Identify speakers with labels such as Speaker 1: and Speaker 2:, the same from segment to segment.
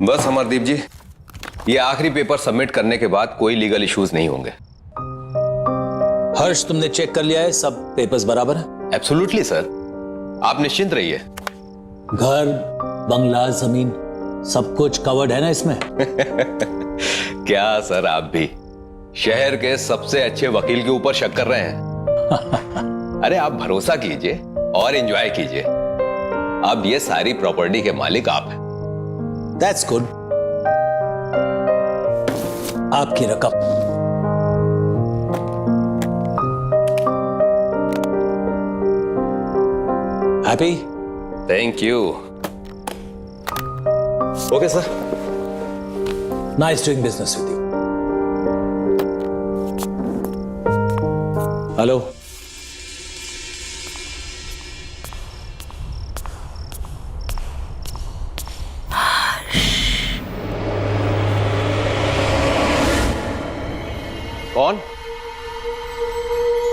Speaker 1: बस अमरदीप जी, ये आखिरी पेपर सबमिट करने के बाद कोई लीगल इश्यूज नहीं होंगे।
Speaker 2: हर्ष, तुमने चेक कर लिया है? सब पेपर्स बराबर है?
Speaker 1: एब्सोल्युटली सर, आप निश्चिंत रहिए।
Speaker 2: घर, बंगला, जमीन सब कुछ कवर्ड है ना इसमें?
Speaker 1: क्या सर, आप भी शहर के सबसे अच्छे वकील के ऊपर शक कर रहे हैं? अरे आप भरोसा कीजिए और एंजॉय कीजिए। अब ये सारी प्रॉपर्टी के मालिक आप हैं।
Speaker 2: That's good. आपकी रकम। Happy?
Speaker 1: Thank you. Okay sir.
Speaker 2: Nice doing business with you. Hello,
Speaker 1: कौन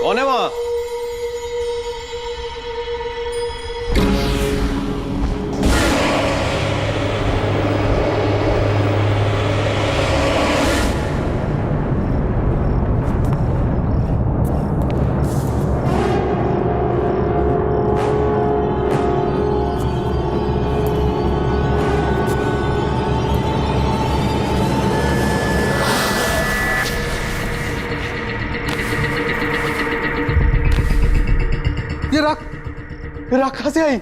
Speaker 1: कौन है वहां? ये राख कहां से आई?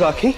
Speaker 1: राखी?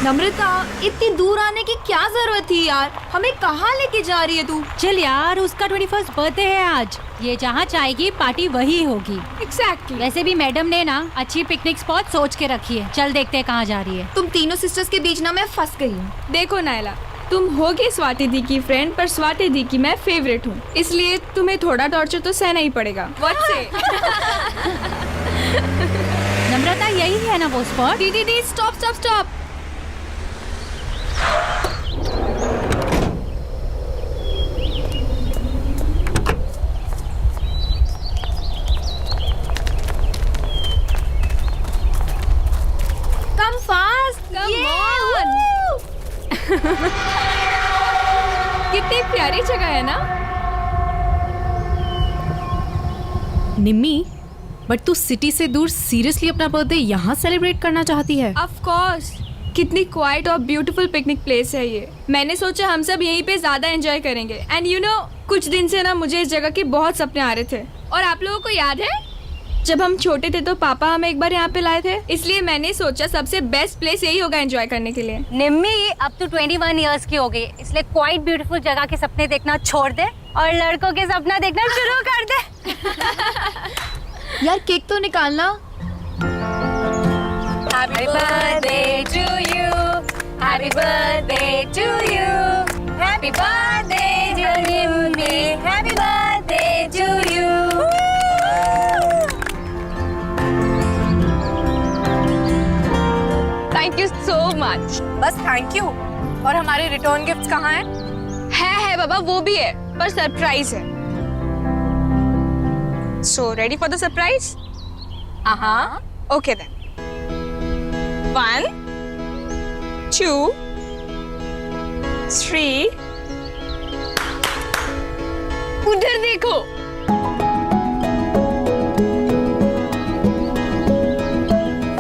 Speaker 3: नम्रता, इतनी दूर आने की क्या जरूरत थी यार? हमें कहाँ लेके जा रही है तू?
Speaker 4: चल यार, उसका 21st बर्थडे है आज। ये जहाँ चाहेगी पार्टी वही होगी।
Speaker 3: एग्जैक्टली।
Speaker 4: वैसे भी मैडम ने ना अच्छी पिकनिक स्पॉट सोच के रखी है। चल देखते हैं कहाँ जा रही है।
Speaker 3: तुम तीनों सिस्टर्स के बीच ना मैं फंस गई हूँ।
Speaker 5: देखो नायला, तुम होगी स्वाति दी की फ्रेंड, पर स्वाति दी की मैं फेवरेट हूँ, इसलिए तुम्हें थोड़ा टॉर्चर तो सहना ही पड़ेगा। What say?
Speaker 4: नम्रता, यही है ना वो स्पॉट?
Speaker 3: दीदी stop stop stop. Come fast.
Speaker 5: Come on. कितनी प्यारी जगह है ना?
Speaker 6: निम्मी, बट तू सिटी से दूर सीरियसली अपना बर्थडे यहाँ सेलिब्रेट करना चाहती है?
Speaker 5: Of course. कितनी क्वाइट और ब्यूटीफुल पिकनिक प्लेस है ये। मैंने सोचा हम सब यहीं पे ज्यादा एंजॉय करेंगे। एंड यू नो, कुछ दिन से ना मुझे इस जगह के बहुत सपने आ रहे थे। और आप लोगों को याद है जब हम छोटे थे तो पापा हमें एक बार यहाँ पे लाए थे, इसलिए मैंने सोचा सबसे बेस्ट प्लेस यही होगा एंजॉय करने के लिए।
Speaker 4: निम्मी, अब तो 21 इयर्स की हो गई, इसलिए क्वाइट ब्यूटीफुल जगह के सपने देखना छोड़ दे और लड़कों के सपना देखना शुरू कर दे।
Speaker 3: यार केक तो निकालना।
Speaker 4: Happy birthday to you, happy birthday to you, happy birthday dear Nimmi, happy birthday to you.
Speaker 5: Thank you so much.
Speaker 7: बस थैंक यू। और हमारे रिटर्न गिफ्ट्स कहाँ हैं?
Speaker 5: है बाबा, वो भी है, पर सरप्राइज है। So ready for the surprise?
Speaker 7: हाँ। Okay then. 1, 2, 3.
Speaker 5: उधर देखो।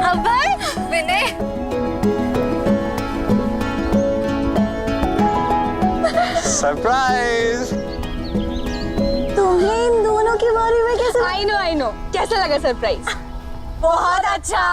Speaker 4: अभय, विनय,
Speaker 8: सरप्राइज।
Speaker 4: तुम्हें इन दोनों के बारे में कैसे?
Speaker 5: आई नो कैसा लगा सरप्राइज?
Speaker 4: बहुत अच्छा।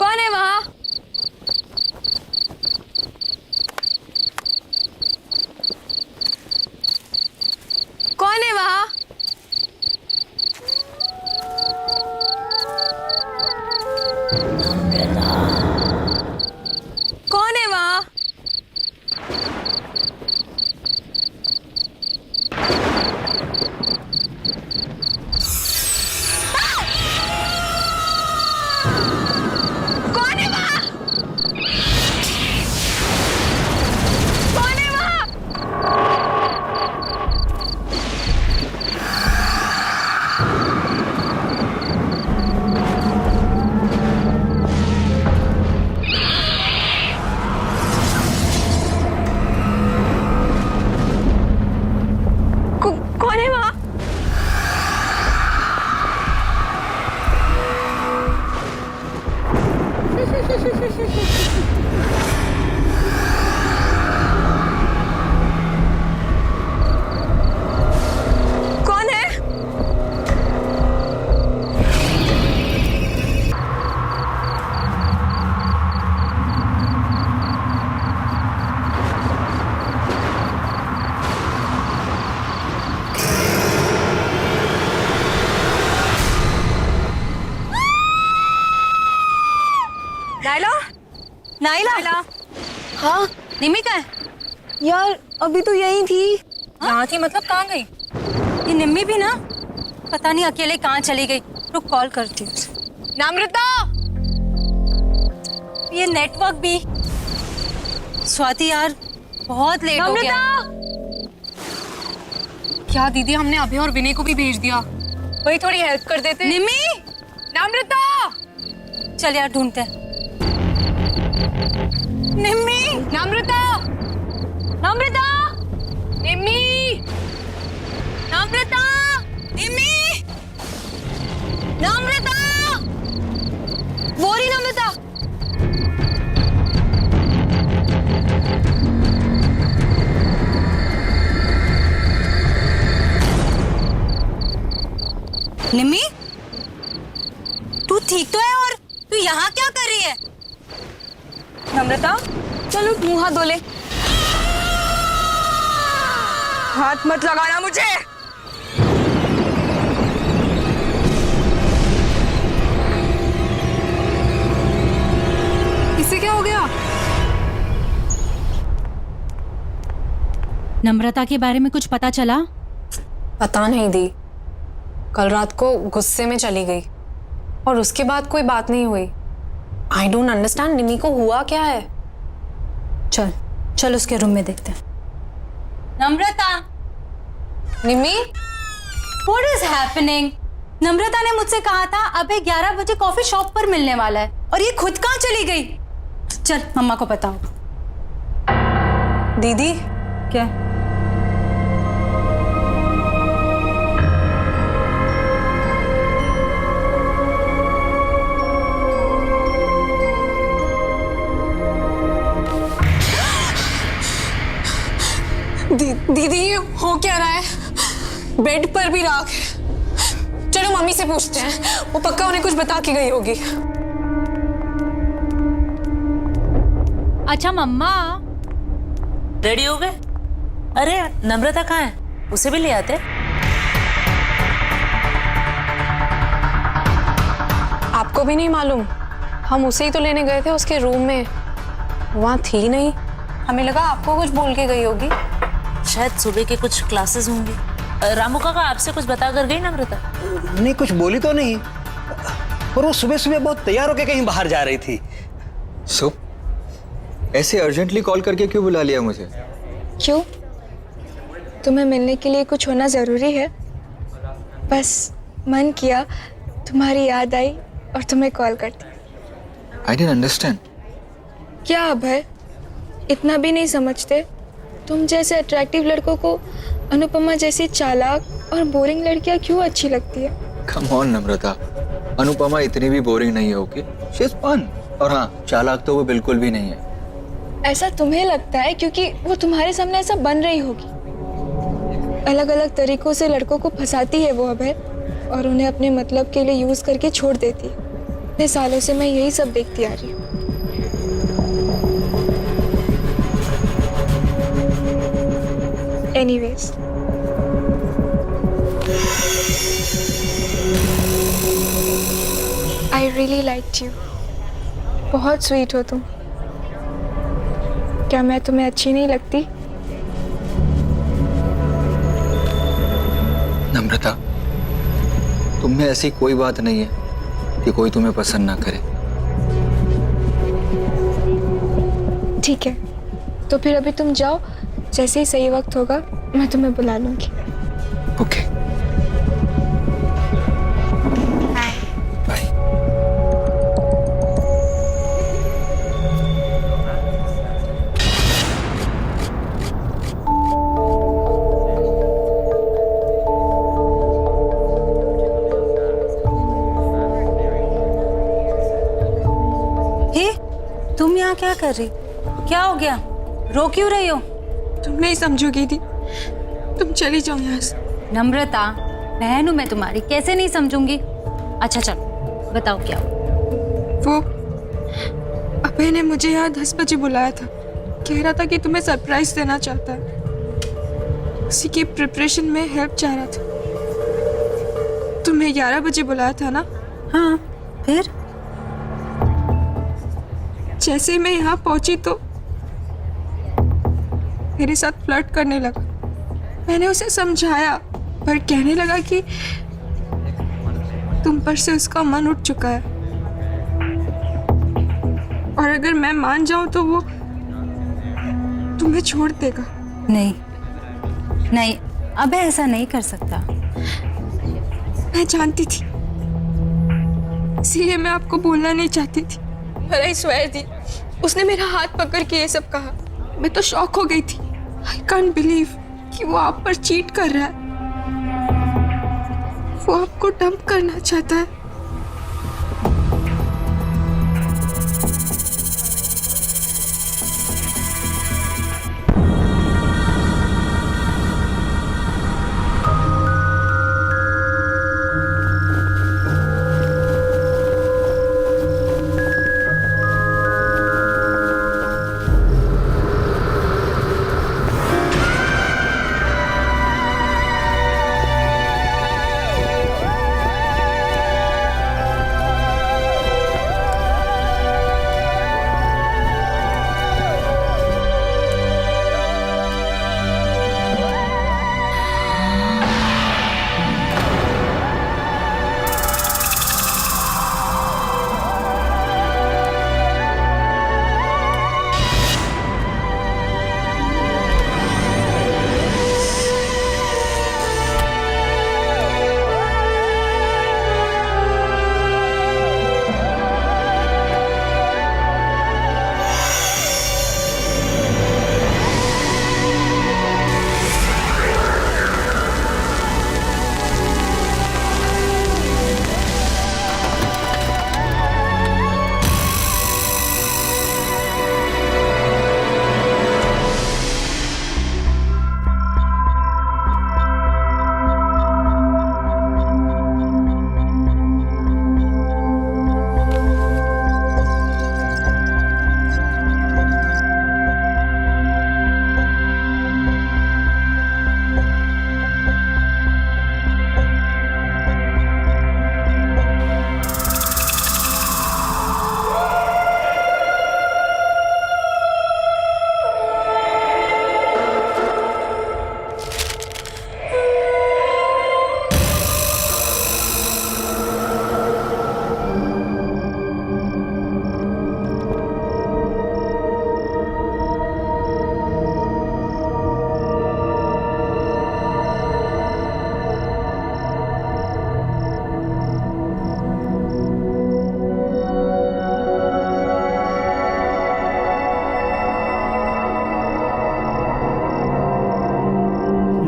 Speaker 5: कौन है वहाँ? कौन है वहाँ? कौन है वहाँ? कौन है वहाँ? कौन है वहाँ? कौन है वहाँ? कौन है?
Speaker 7: नाइला,
Speaker 4: नाइला,
Speaker 7: हाँ
Speaker 4: निमी कहाँ है?
Speaker 7: यार अभी तो यही थी।
Speaker 4: यहाँ थी मतलब कहाँ गई? ये निम्मी भी ना पता नहीं अकेले कहाँ चली गई। रुक कॉल करती हूँ।
Speaker 7: नम्रता,
Speaker 4: ये नेटवर्क भी। स्वाति यार बहुत लेट हो गया।
Speaker 7: क्या दीदी, हमने अभी और विनय को भी भेज दिया। वही थोड़ी हेल्प कर देते।
Speaker 4: निम्मी,
Speaker 7: नम्रता,
Speaker 4: चल यार ढूंढते हैं। निम्मी,
Speaker 7: नम्रता,
Speaker 4: नम्रता,
Speaker 7: निम्मी,
Speaker 4: नम्रता, निम्मी, नम्रता, वो रही नम्रता। निम्मी, तू ठीक तो है? और तू यहाँ क्या कर रही है?
Speaker 7: नम्रता, चलो मुंह हाथ धो ले। हाथ मत लगाना मुझे। इसे क्या हो गया?
Speaker 6: नम्रता के बारे में कुछ पता चला?
Speaker 9: पता नहीं दी, कल रात को गुस्से में चली गई और उसके बाद कोई बात नहीं हुई। आई डोंट अंडरस्टैंड, निमी को हुआ क्या है?
Speaker 6: चल चल उसके रूम में देखते हैं।
Speaker 4: नम्रता,
Speaker 9: निमी,
Speaker 4: What is happening? नम्रता ने मुझसे कहा था अबे 11 बजे कॉफी शॉप पर मिलने वाला है, और ये खुद कहाँ चली गई? चल मम्मा को बताओ।
Speaker 9: दीदी
Speaker 4: क्या?
Speaker 9: दीदी ये हो क्या रहा है? बेड पर भी राख है। चलो मम्मी से पूछते हैं, वो पक्का उन्हें कुछ बता के गई होगी।
Speaker 6: अच्छा मम्मा,
Speaker 8: रेडी हो गए? अरे नम्रता कहाँ है? उसे भी ले आते।
Speaker 9: आपको भी नहीं मालूम? हम उसे ही तो लेने गए थे उसके रूम में, वहाँ थी नहीं। हमें लगा आपको कुछ बोल के गई होगी।
Speaker 8: शायद सुबह के कुछ क्लासेस होंगी। रामू काका आपसे कुछ बता कर गई नम्रता?
Speaker 10: नहीं, कुछ बोली तो नहीं, और वो सुबह सुबह बहुत तैयार होकर कहीं बाहर जा रही थी।
Speaker 11: सो ऐसे अर्जेंटली कॉल करके क्यों बुला लिया मुझे?
Speaker 5: क्यों? तुम्हें मिलने के लिए कुछ होना ज़रूरी है? बस मन किया, तुम्हारी याद आई और तुम्हें कॉल कर दी।
Speaker 11: I didn't understand.
Speaker 5: क्या अभय, इतना भी नहीं समझते? तुम जैसे अट्रैक्टिव लड़कों को अनुपमा जैसी चालाक और बोरिंग लड़कियां क्यों अच्छी लगती है?
Speaker 11: कम ऑन नम्रता, अनुपमा इतनी भी बोरिंग नहीं है। Okay, she is fun. और हाँ, चालाक तो वो बिल्कुल भी नहीं है।
Speaker 5: ऐसा तुम्हें लगता है क्योंकि वो तुम्हारे सामने ऐसा बन रही होगी। अलग अलग तरीकों से लड़कों को फंसाती है वो अभय, और उन्हें अपने मतलब के लिए यूज करके छोड़ देती है। इतने सालों से मैं यही सब देखती आ रही हूँ। Anyways, I really liked you. बहुत स्वीट हो तुम। क्या मैं तुम्हें अच्छी नहीं लगती?
Speaker 11: नम्रता, तुम में ऐसी कोई बात नहीं है कि कोई तुम्हें पसंद ना करे।
Speaker 5: ठीक है, तो फिर अभी तुम जाओ, जैसे ही सही वक्त होगा मैं तुम्हें बुला लूंगी।
Speaker 11: Okay, bye.
Speaker 8: हे, तुम यहाँ क्या कर रही? क्या हो गया? रो क्यों रही हो?
Speaker 5: तुम नहीं समझोगी दी, तुम चली जाओ यहाँ से।
Speaker 7: नम्रता, बहन हूं मैं तुम्हारी, कैसे नहीं समझूंगी? अच्छा चलो बताओ क्या हुआ?
Speaker 5: वो अभय ने मुझे यहाँ 10 बजे बुलाया था। कह रहा था कि तुम्हें सरप्राइज देना चाहता है। उसी की प्रिपरेशन में हेल्प चाह रहा था। तुम्हें 11 बजे बुलाया था ना?
Speaker 8: हाँ, फिर?
Speaker 5: जैसे ही मैं यहाँ पहुंची तो मेरे साथ फ्लर्ट करने लगा। मैंने उसे समझाया, पर कहने लगा कि तुम पर से उसका मन उठ चुका है, और अगर मैं मान जाऊं तो वो तुम्हें छोड़ देगा।
Speaker 7: नहीं नहीं, अब ऐसा नहीं कर सकता।
Speaker 5: मैं जानती थी, इसीलिए मैं आपको बोलना नहीं चाहती थी। पर आई स्वेयर दी, उसने मेरा हाथ पकड़ के ये सब कहा। मैं तो शॉक हो गई थी। आई कांट बिलीव कि वो आप पर चीट कर रहा है। वो आपको डंप करना चाहता है।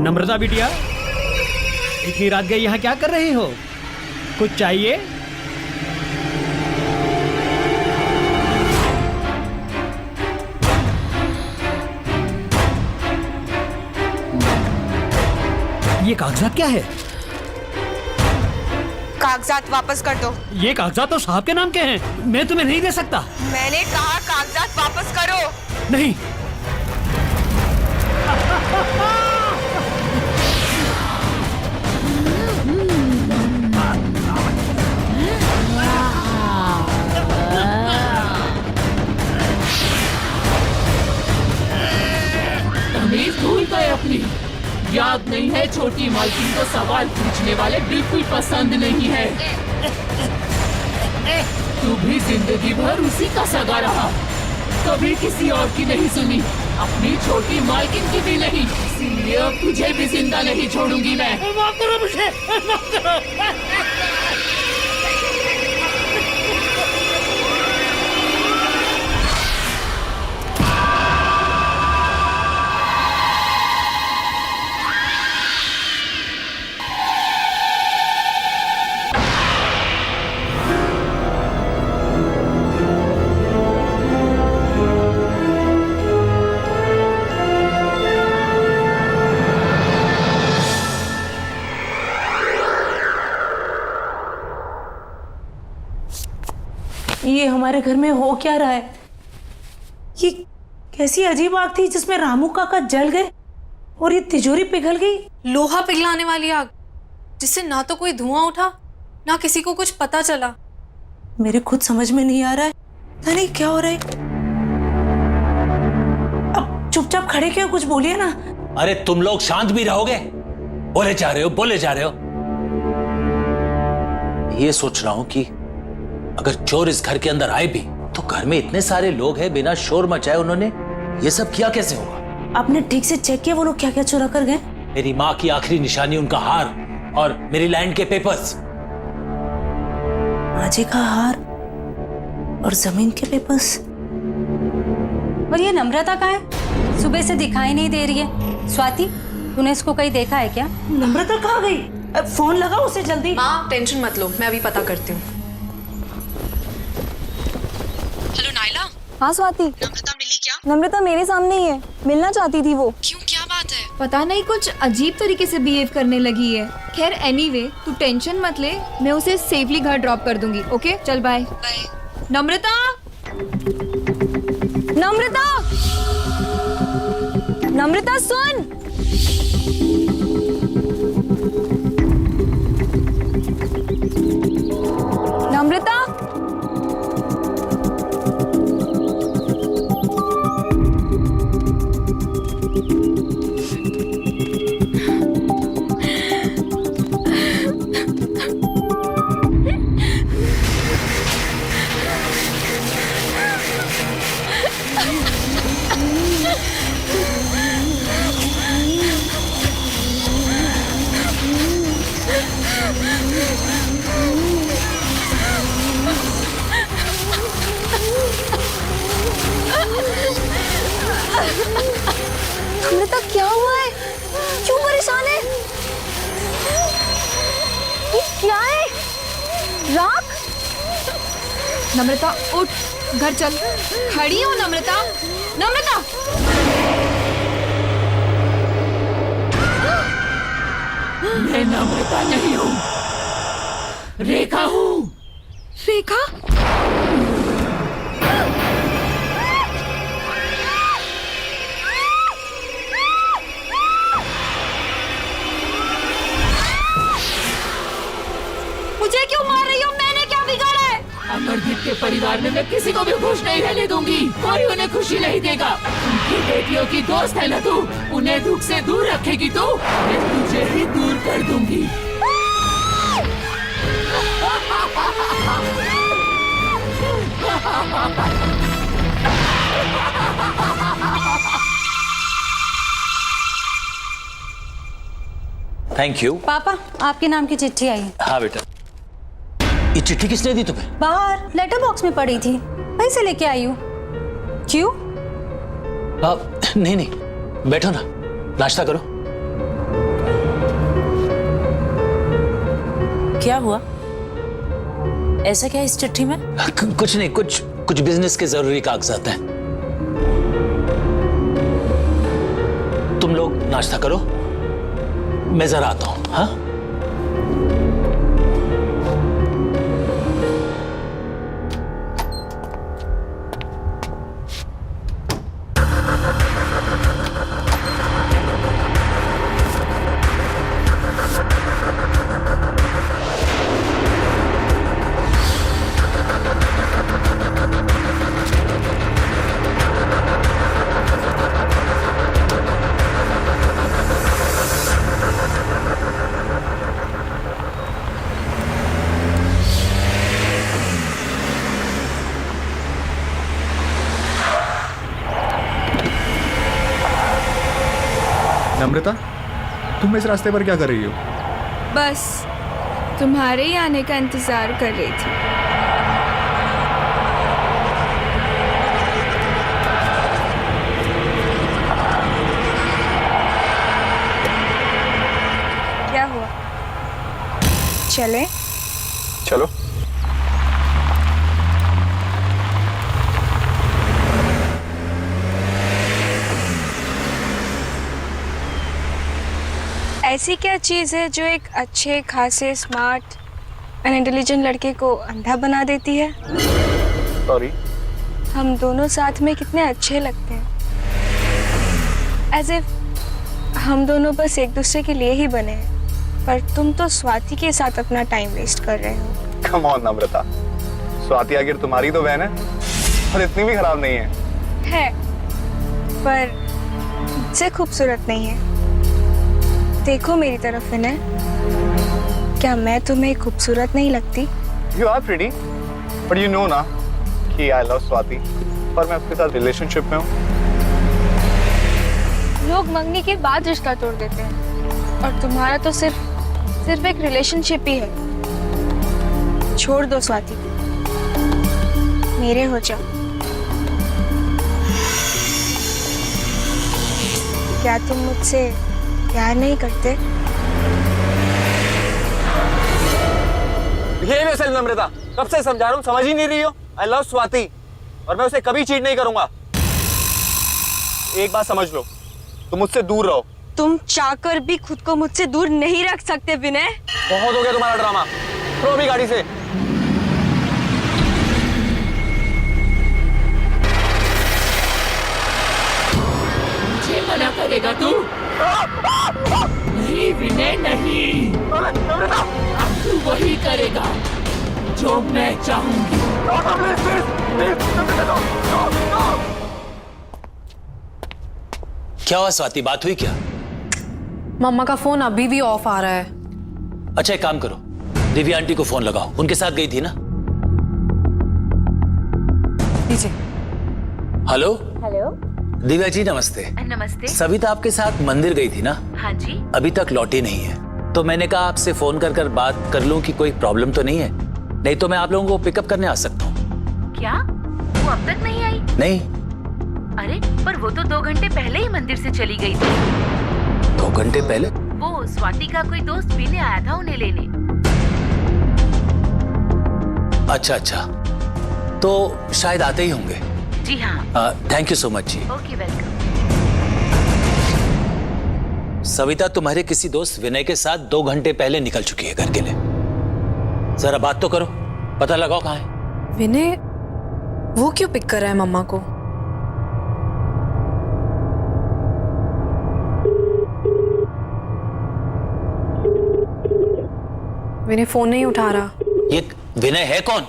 Speaker 12: नम्रता बिटिया, इतनी रात गई यहाँ क्या कर रही हो? कुछ चाहिए? ये कागजात क्या है?
Speaker 13: कागजात वापस कर दो।
Speaker 12: ये कागजात तो साहब के नाम के हैं, मैं तुम्हें नहीं दे सकता।
Speaker 13: मैंने कहा कागजात वापस करो।
Speaker 12: नहीं।
Speaker 14: भूल गए अपनी याद नहीं है। छोटी मालकिन को सवाल पूछने वाले बिल्कुल पसंद नहीं है। तू भी जिंदगी भर उसी का सगा रहा, कभी किसी और की नहीं सुनी, अपनी छोटी मालकिन की भी नहीं। इसीलिए अब तुझे भी जिंदा नहीं छोड़ूंगी मैं।
Speaker 12: माफ करो मुझे, माफ करो।
Speaker 8: ये हमारे घर में हो क्या रहा है? ये कैसी अजीब आग थी जिसमें रामू काका जल गए और ये तिजोरी पिघल गई।
Speaker 9: लोहा पिघलाने वाली आग, जिससे ना तो कोई धुआं उठा ना किसी को कुछ पता चला।
Speaker 8: मेरे खुद समझ में नहीं आ रहा है, पता नहीं क्या हो रहा है। अब चुपचाप खड़े क्यों, कुछ बोलिए ना।
Speaker 2: अरे तुम लोग शांत भी रहोगे? बोले जा रहे हो, बोले जा रहे हो। ये सोच रहा हूं कि अगर चोर इस घर के अंदर आए भी तो घर में इतने सारे लोग हैं, बिना शोर मचाए उन्होंने ये सब किया कैसे होगा?
Speaker 8: आपने ठीक से चेक किया वो लोग क्या क्या चुरा कर गए?
Speaker 2: मेरी माँ की आखिरी निशानी, उनका हार और मेरी लैंड के पेपर्स।
Speaker 8: माँ जी का हार और जमीन के पेपर्स।
Speaker 7: और ये नम्रता कहाँ है? सुबह से दिखाई नहीं दे रही है। स्वाति, तूने इसको कहीं देखा है क्या?
Speaker 8: नम्रता कहाँ गई? फोन लगाओ उसे जल्दी।
Speaker 9: माँ टेंशन मत लो, मैं अभी पता करती हूँ। हेलो नायला।
Speaker 5: हाँ स्वाति।
Speaker 9: नम्रता मिली क्या?
Speaker 5: नम्रता मेरे सामने ही है, मिलना चाहती थी वो।
Speaker 9: क्यों, क्या बात है?
Speaker 3: पता नहीं कुछ अजीब तरीके से बिहेव करने लगी है। खैर एनीवे, तू टेंशन मत ले, मैं उसे सेफली घर ड्रॉप कर दूंगी। ओके चल बाय। नम्रता,
Speaker 5: नम्रता, नम्रता सुन। नम्रता, नम्रता क्या हुआ है? क्यों परेशान है? ये क्या है? राख?
Speaker 3: नम्रता उठ, घर चल। खड़ी हो नम्रता, नम्रता।
Speaker 14: मैं नम्रता नहीं हूँ, रेखा हूँ।
Speaker 3: रेखा? मुझे क्यों मार रही हो? मैंने क्या बिगाड़ा है?
Speaker 14: अमरदीप के परिवार में मैं किसी को भी खुश नहीं रहने दूंगी। कोई उन्हें खुशी नहीं देगा। उनकी बेटियों की दोस्त है ना तू, उन्हें दुख से दूर रखेगी तू, मैं तुझे भी दूर कर दूंगी।
Speaker 2: Thank you.
Speaker 7: पापा, आपके नाम की चिट्ठी आई है।
Speaker 2: हाँ बेटा। ये चिट्ठी किसने दी तुम्हें?
Speaker 7: बाहर लेटर बॉक्स में पड़ी थी, वहीं से लेके आई हूँ। क्यों?
Speaker 2: नहीं नहीं, बैठो ना, नाश्ता करो।
Speaker 8: क्या हुआ? ऐसा क्या इस चिट्ठी में?
Speaker 2: कुछ नहीं, कुछ बिजनेस के जरूरी कागजात हैं। तुम लोग नाश्ता करो, मैं जरा आता हूं। हाँ,
Speaker 11: नम्रता, तुम इस रास्ते पर क्या कर रही हो?
Speaker 5: बस तुम्हारे ही आने का इंतजार कर रही थी। क्या हुआ? चले?
Speaker 11: चलो।
Speaker 5: ऐसी क्या चीज़ है जो एक अच्छे खासे स्मार्ट एंड इंटेलिजेंट लड़के को अंधा बना देती है?
Speaker 11: सॉरी।
Speaker 5: हम दोनों साथ में कितने अच्छे लगते हैं, एज इफ हम दोनों बस एक दूसरे के लिए ही बने हैं, पर तुम तो स्वाति के साथ अपना टाइम वेस्ट कर रहे हो।
Speaker 11: कम ऑन नम्रता, स्वाति आखिर तुम्हारी तो बहन है और इतनी भी खराब नहीं है।
Speaker 5: पर मुझसे खूबसूरत नहीं है। देखो मेरी तरफ विनय, क्या मैं तुम्हें खूबसूरत नहीं लगती?
Speaker 11: You are pretty, but you know ना कि I love स्वाति और मैं उसके साथ रिलेशनशिप में हूँ।
Speaker 5: लोग मंगनी के बाद रिश्ता तोड़ देते हैं और तुम्हारा तो सिर्फ एक रिलेशनशिप ही है। छोड़ दो स्वाति, मेरे हो जाओ। क्या तुम मुझसे प्यार नहीं करते?
Speaker 10: बिहेव योरसेल्फ नम्रता, कब से समझा रहा हूँ, समझ ही नहीं रही हो। आई लव स्वाति और मैं उसे कभी चीट नहीं करूंगा। एक बात समझ लो, तुम मुझसे दूर रहो।
Speaker 5: तुम चाहकर भी खुद को मुझसे दूर नहीं रख सकते विनय।
Speaker 10: बहुत हो गया तुम्हारा ड्रामा, उतरो भी गाड़ी से।
Speaker 14: मुझे मना करेगा तू? नहीं विनय नहीं, अब तू वही करेगा जो मैं चाहूंगी।
Speaker 2: क्या हुआ स्वाति, बात हुई क्या?
Speaker 9: मम्मा का फोन अभी भी ऑफ आ रहा है।
Speaker 2: अच्छा एक काम करो, दिव्या आंटी को फोन लगाओ, उनके साथ गई थी ना?
Speaker 9: लीजिए।
Speaker 2: हेलो
Speaker 13: हेलो,
Speaker 2: दिव्या जी नमस्ते।
Speaker 13: नमस्ते।
Speaker 2: सविता आपके साथ मंदिर गई थी ना?
Speaker 13: हाँ जी।
Speaker 2: अभी तक लौटी नहीं है, तो मैंने कहा आपसे फोन कर बात कर लूं कि कोई प्रॉब्लम तो नहीं है, नहीं तो मैं आप लोगों को पिकअप करने आ सकता हूँ।
Speaker 13: क्या वो अब तक नहीं आई?
Speaker 2: नहीं।
Speaker 13: अरे पर वो तो 2 घंटे पहले ही मंदिर से चली गई थी।
Speaker 2: 2 घंटे पहले?
Speaker 13: वो स्वाति का कोई दोस्त पीने आया था उन्हें लेने।
Speaker 2: अच्छा, तो शायद आते ही होंगे।
Speaker 13: जी हाँ।
Speaker 2: थैंक यू सो मच जी।
Speaker 13: Okay welcome.
Speaker 2: सविता तुम्हारे किसी दोस्त विनय के साथ 2 घंटे पहले निकल चुकी है घर के लिए। जरा बात तो करो, पता लगाओ कहाँ है।
Speaker 9: विनय वो क्यों पिक कर रहा है मम्मा को? विनय फोन नहीं उठा रहा।
Speaker 2: ये विनय है कौन?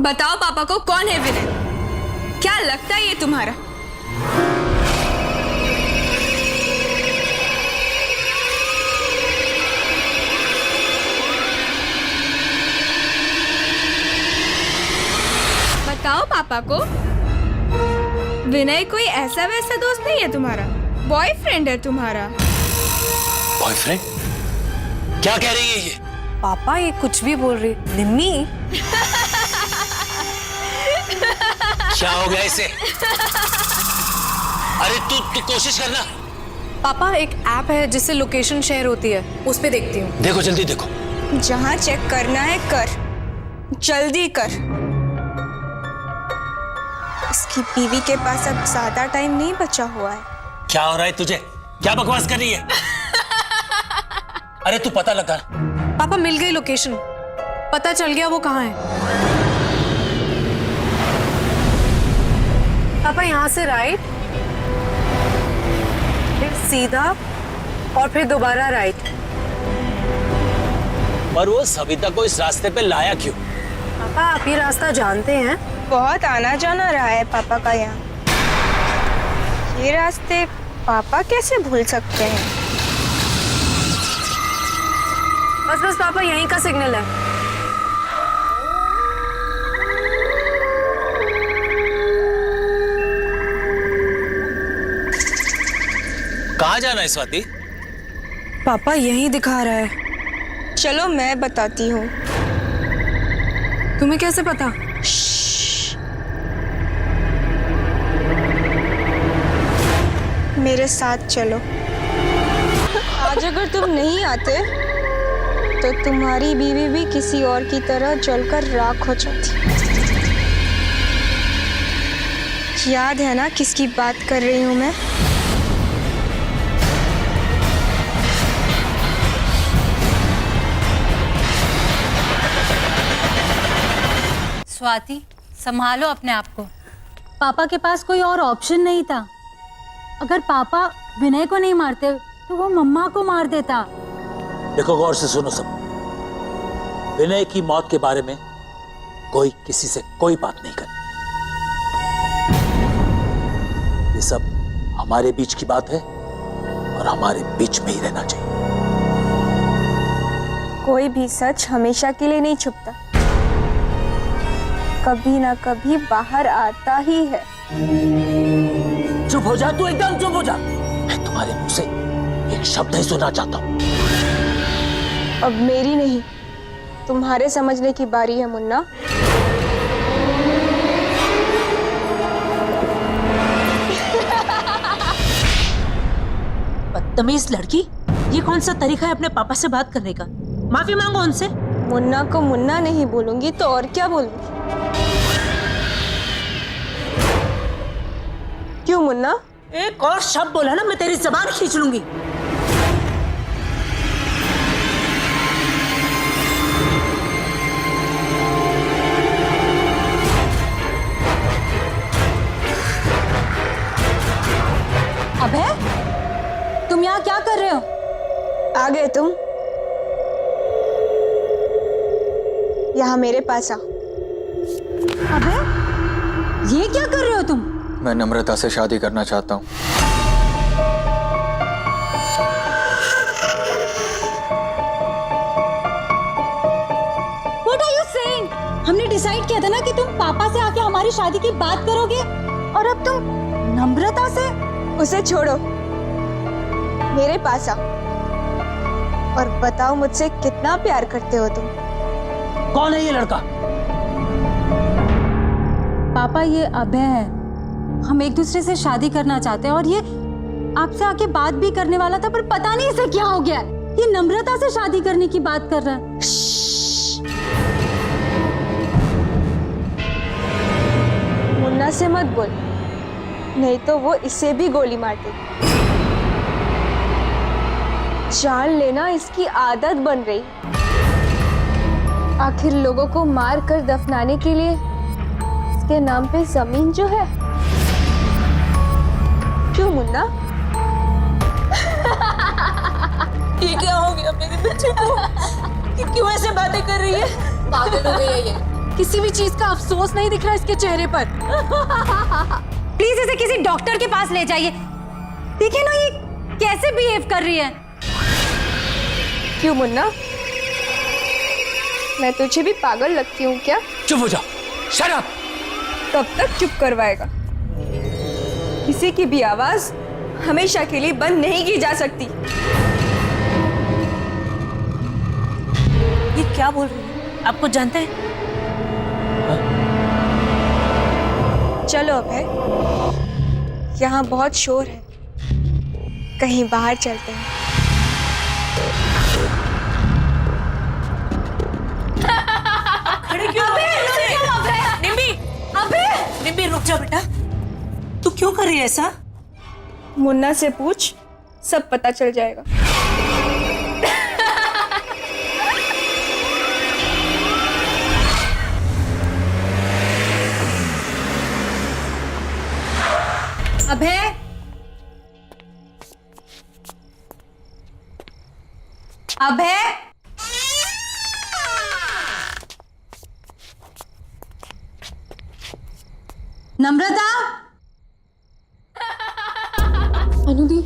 Speaker 5: बताओ पापा को कौन है विनय? क्या लगता है ये तुम्हारा? बताओ पापा को। विनय कोई ऐसा वैसा दोस्त नहीं है तुम्हारा, बॉयफ्रेंड है तुम्हारा।
Speaker 2: बॉयफ्रेंड? क्या कह रही है ये?
Speaker 9: पापा ये कुछ भी बोल रही। निम्मी
Speaker 2: क्या हो गया इसे? अरे तू कोशिश करना।
Speaker 9: पापा एक ऐप है जिससे लोकेशन शेयर होती है, उस पे देखती हूँ।
Speaker 2: देखो जल्दी देखो।
Speaker 5: जहाँ चेक करना है कर, जल्दी कर। इसकी बीवी के पास अब ज्यादा टाइम नहीं बचा हुआ है।
Speaker 2: क्या हो रहा है तुझे? क्या बकवास कर रही है? अरे तू पता लगा।
Speaker 9: पापा मिल गई लोकेशन, पता चल गया वो कहाँ है। पापा यहाँ से राइट, फिर सीधा और फिर दोबारा राइट।
Speaker 2: पर वो सविता को इस रास्ते पे लाया क्यों?
Speaker 9: पापा आप ये रास्ता जानते हैं?
Speaker 5: बहुत आना जाना रहा है पापा का यहाँ। ये रास्ते पापा कैसे भूल सकते हैं?
Speaker 9: बस बस पापा यहीं का सिग्नल है।
Speaker 2: कहाँ जाना है स्वाति?
Speaker 9: पापा यहीं दिखा रहा है।
Speaker 5: चलो मैं बताती हूँ।
Speaker 9: तुम्हें कैसे पता?
Speaker 5: मेरे साथ चलो। आज अगर तुम नहीं आते तो तुम्हारी बीवी भी किसी और की तरह जलकर राख हो जाती। याद है ना किसकी बात कर रही हूँ मैं?
Speaker 7: स्वाति संभालो अपने आप को। पापा के पास कोई और ऑप्शन नहीं था। अगर पापा विनय को नहीं मारते तो वो मम्मा को मार देता।
Speaker 2: देखो गौर से सुनो सब। विनय की मौत के बारे में कोई किसी से कोई बात नहीं करे। ये सब हमारे बीच की बात है और हमारे बीच में ही रहना चाहिए।
Speaker 5: कोई भी सच हमेशा के लिए नहीं छुपता, कभी ना कभी बाहर आता ही है।
Speaker 2: चुप हो जा तू, एकदम चुप हो जा। मैं तुम्हारे मुंह से एक शब्द नहीं सुनना चाहता हूं।
Speaker 5: अब मेरी नहीं तुम्हारे समझने की बारी है मुन्ना।
Speaker 8: बदतमीज लड़की, ये कौन सा तरीका है अपने पापा से बात करने का? माफी मांगो उनसे।
Speaker 5: मुन्ना को मुन्ना नहीं बोलूंगी तो और क्या बोलूंगी? क्यों मुन्ना?
Speaker 8: एक और शब्द बोला ना मैं तेरी जबान खींच लूंगी।
Speaker 7: अबे तुम यहाँ क्या कर रहे हो?
Speaker 5: आ गए तुम? यहाँ मेरे पास आ।
Speaker 7: अबे ये क्या कर रहे हो तुम?
Speaker 11: मैं नम्रता से शादी करना चाहता हूँ।
Speaker 7: What are you saying? हमने डिसाइड किया था ना कि तुम पापा से आके हमारी शादी की बात करोगे, और अब तुम नम्रता से?
Speaker 5: उसे छोड़ो, मेरे पास आ और बताओ मुझसे कितना प्यार करते हो तुम।
Speaker 2: कौन है ये लड़का?
Speaker 7: पापा ये अभय है। हम एक दूसरे से शादी करना चाहते हैं और ये आपसे आके बात भी करने वाला था, पर पता नहीं इसे क्या हो गया। ये नम्रता से शादी करने की बात कर रहा है।
Speaker 5: मुन्ना से मत बोल, नहीं तो वो इसे भी गोली मार देगी। जान लेना इसकी आदत बन रही। आखिर लोगों को मार कर दफनाने के लिए इसके नाम पे जमीन जो है। क्यों मुन्ना?
Speaker 8: ये क्या हो गया मेरे बच्चे को? कि क्यों ऐसे बातें कर रही है?
Speaker 9: पागल हो गई है ये। किसी भी चीज का अफसोस नहीं दिख रहा इसके चेहरे पर।
Speaker 7: प्लीज इसे किसी डॉक्टर के पास ले जाइए। देखिए ना ये कैसे बिहेव कर रही है।
Speaker 5: क्यों मुन्ना, मैं तुझे भी पागल लगती हूँ क्या?
Speaker 2: चुप हो जाओ, शट अप।
Speaker 5: कब तक चुप करवाएगा? किसी की भी आवाज हमेशा के लिए बंद नहीं की जा सकती।
Speaker 8: ये क्या बोल रही है? आपको जानते हैं?
Speaker 5: चलो अभय, यहाँ बहुत शोर है, कहीं बाहर चलते हैं।
Speaker 8: खड़े क्यों हो? निम्बी रुक जा बेटा, तू क्यों कर रही है ऐसा?
Speaker 5: मुन्ना से पूछ, सब पता चल जाएगा।
Speaker 7: अभय, अभय, नम्रता,
Speaker 9: अनुदी,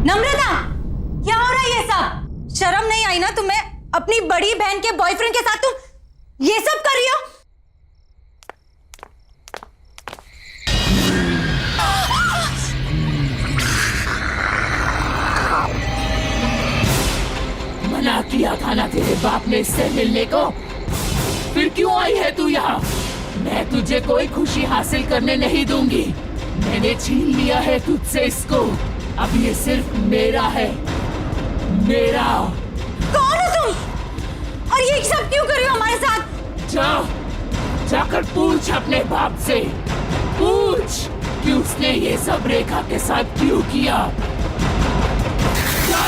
Speaker 7: नम्रता, क्या हो रहा है ये सब? शर्म नहीं आई ना तुम्हें? अपनी बड़ी बहन के बॉयफ्रेंड के साथ तुम ये सब कर रही हो?
Speaker 14: मना किया था ना तेरे बाप ने इससे मिलने को, फिर क्यों आई है तू यहाँ? मैं तुझे कोई खुशी हासिल करने नहीं दूंगी। मैंने छीन लिया है तुझसे इसको, अब ये सिर्फ मेरा है, मेरा।
Speaker 7: कौन हो तुम? और ये सब क्यों कर रही हो हमारे साथ?
Speaker 14: जाकर पूछ अपने बाप से, पूछ कि उसने ये सब रेखा के साथ क्यों किया। जा।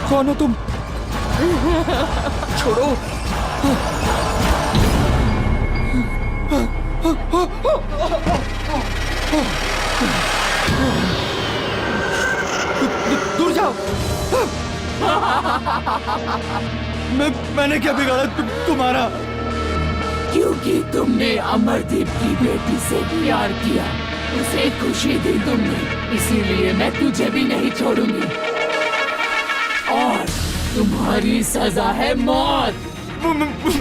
Speaker 11: कौन हो तुम? छोड़ो। दूर जाओ। मैंने क्या बिगाड़ा तुम्हारा?
Speaker 14: क्योंकि तुमने अमरदीप की बेटी से प्यार किया, उसे खुशी दी तुमने, इसीलिए मैं तुझे भी नहीं छोड़ूंगी। और तुम्हारी सजा है मौत।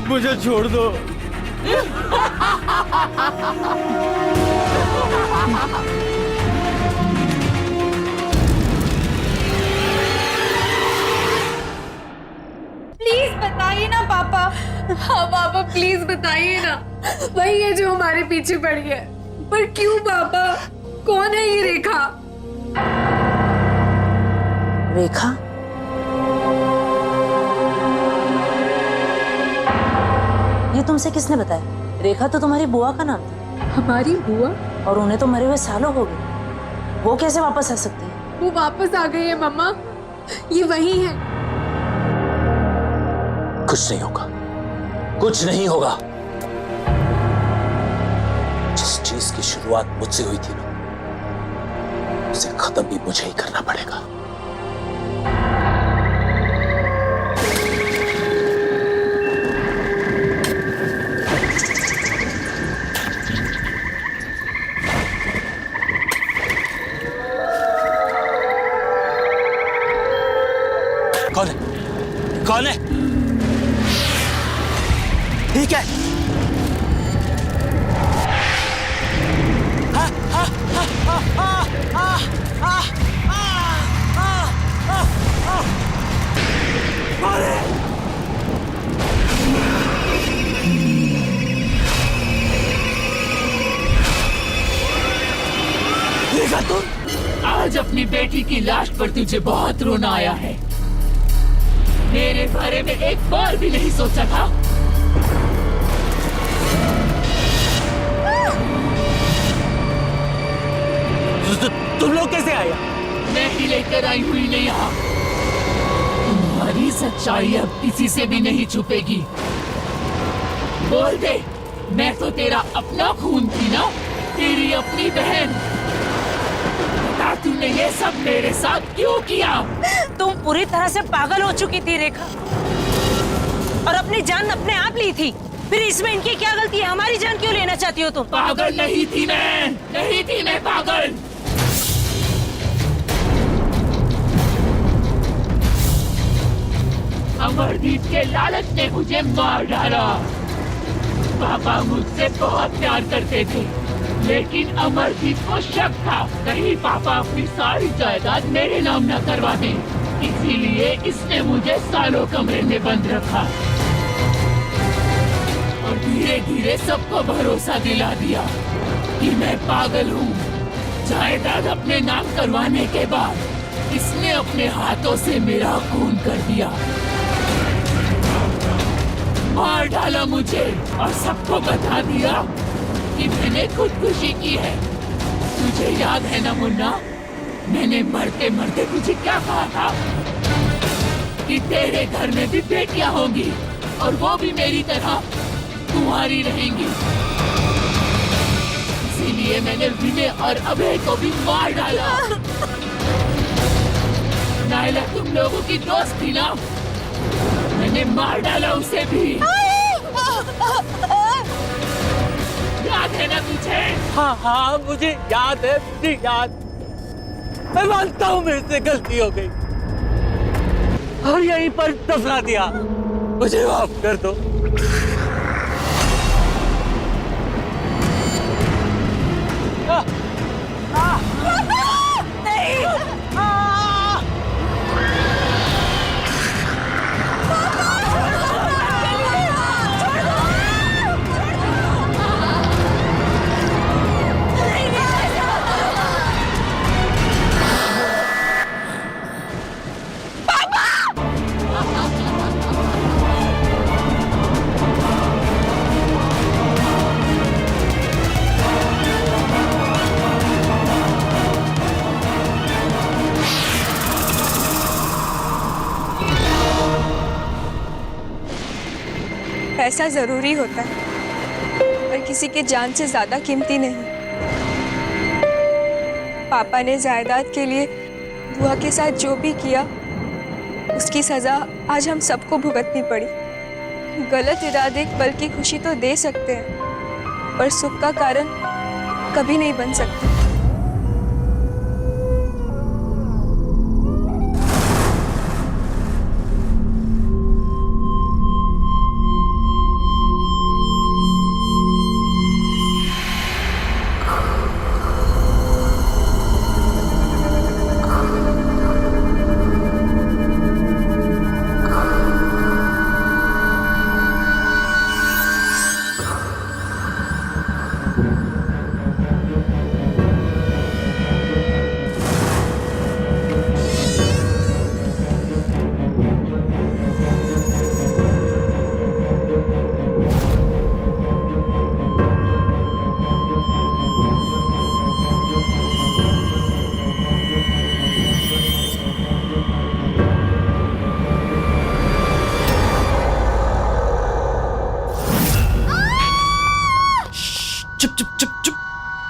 Speaker 11: मुझे छोड़ दो।
Speaker 7: प्लीज बताइए ना पापा।
Speaker 9: हाँ पापा प्लीज बताइए ना, वही है जो हमारे पीछे पड़ी है। पर क्यों पापा? कौन है ये रेखा?
Speaker 8: रेखा? ये तुमसे किसने बताया? रेखा तो तुम्हारी बुआ का नाम था।
Speaker 9: हमारी बुआ?
Speaker 8: और उन्हें तो मरे हुए सालों हो गए, वो कैसे वापस आ सकती है?
Speaker 9: वो वापस आ गई है मम्मा, ये वही है।
Speaker 2: कुछ नहीं होगा, कुछ नहीं होगा। जिस चीज की शुरुआत मुझसे हुई थी ना, उसे खत्म भी मुझे ही करना पड़ेगा। कौन है? कौन है? ठीक है।
Speaker 14: देखा तुम, आज अपनी बेटी की लाश पर तुझे बहुत रोना आया है। मेरे बारे में एक बार भी नहीं सोचा था।
Speaker 12: तुम लोग कैसे आए?
Speaker 14: मैं ही लेकर आई हुई नहीं यहाँ। तुम्हारे सारी सच्चाई अब किसी से भी नहीं छुपेगी। बोल दे, मैं तो तेरा अपना खून थी ना, तेरी अपनी बहन। बता, तूने ये सब मेरे साथ क्यों किया?
Speaker 8: तुम पूरी तरह से पागल हो चुकी थी रेखा, और अपनी जान अपने आप ली थी। फिर इसमें इनकी क्या गलती है? हमारी जान क्यों लेना चाहती हो तुम?
Speaker 14: पागल नहीं थी मैं, नहीं थी मैं पागल। अमरदीप के लालच ने मुझे मार डाला। पापा मुझसे बहुत प्यार करते थे, लेकिन अमरदीप को शक था कहीं पापा अपनी सारी जायदाद मेरे नाम न करवा दें, इसीलिए इसने मुझे सालों कमरे में बंद रखा और धीरे धीरे सबको भरोसा दिला दिया कि मैं पागल हूँ। जायदाद अपने नाम करवाने के बाद इसने अपने हाथों से मेरा खून कर दिया, मार डाला मुझे और सबको बता दिया कि मैंने खुदकुशी की है। तुझे याद है ना मुन्ना, मैंने मरते मरते तुझे क्या कहा था कि तेरे घर में भी बेटियां होंगी और वो भी मेरी तरह कुंवारी रहेंगी। इसीलिए मैंने विनय और अभय को भी मार डाला। नायला तुम लोगों की दोस्त थी ना, मैंने मार डाला उसे भी। याद है ना तुझे?
Speaker 10: हाँ हाँ मुझे याद है, मुझे याद। मैं मानता हूँ मेरे से गलती हो गई और यहीं पर दफना दिया। मुझे माफ कर दो।
Speaker 5: पैसा जरूरी होता है पर किसी की जान से ज्यादा कीमती नहीं। पापा ने जायदाद के लिए बुआ के साथ जो भी किया उसकी सजा आज हम सबको भुगतनी पड़ी। गलत इरादे एक पल की खुशी तो दे सकते हैं पर सुख का कारण कभी नहीं बन सकते।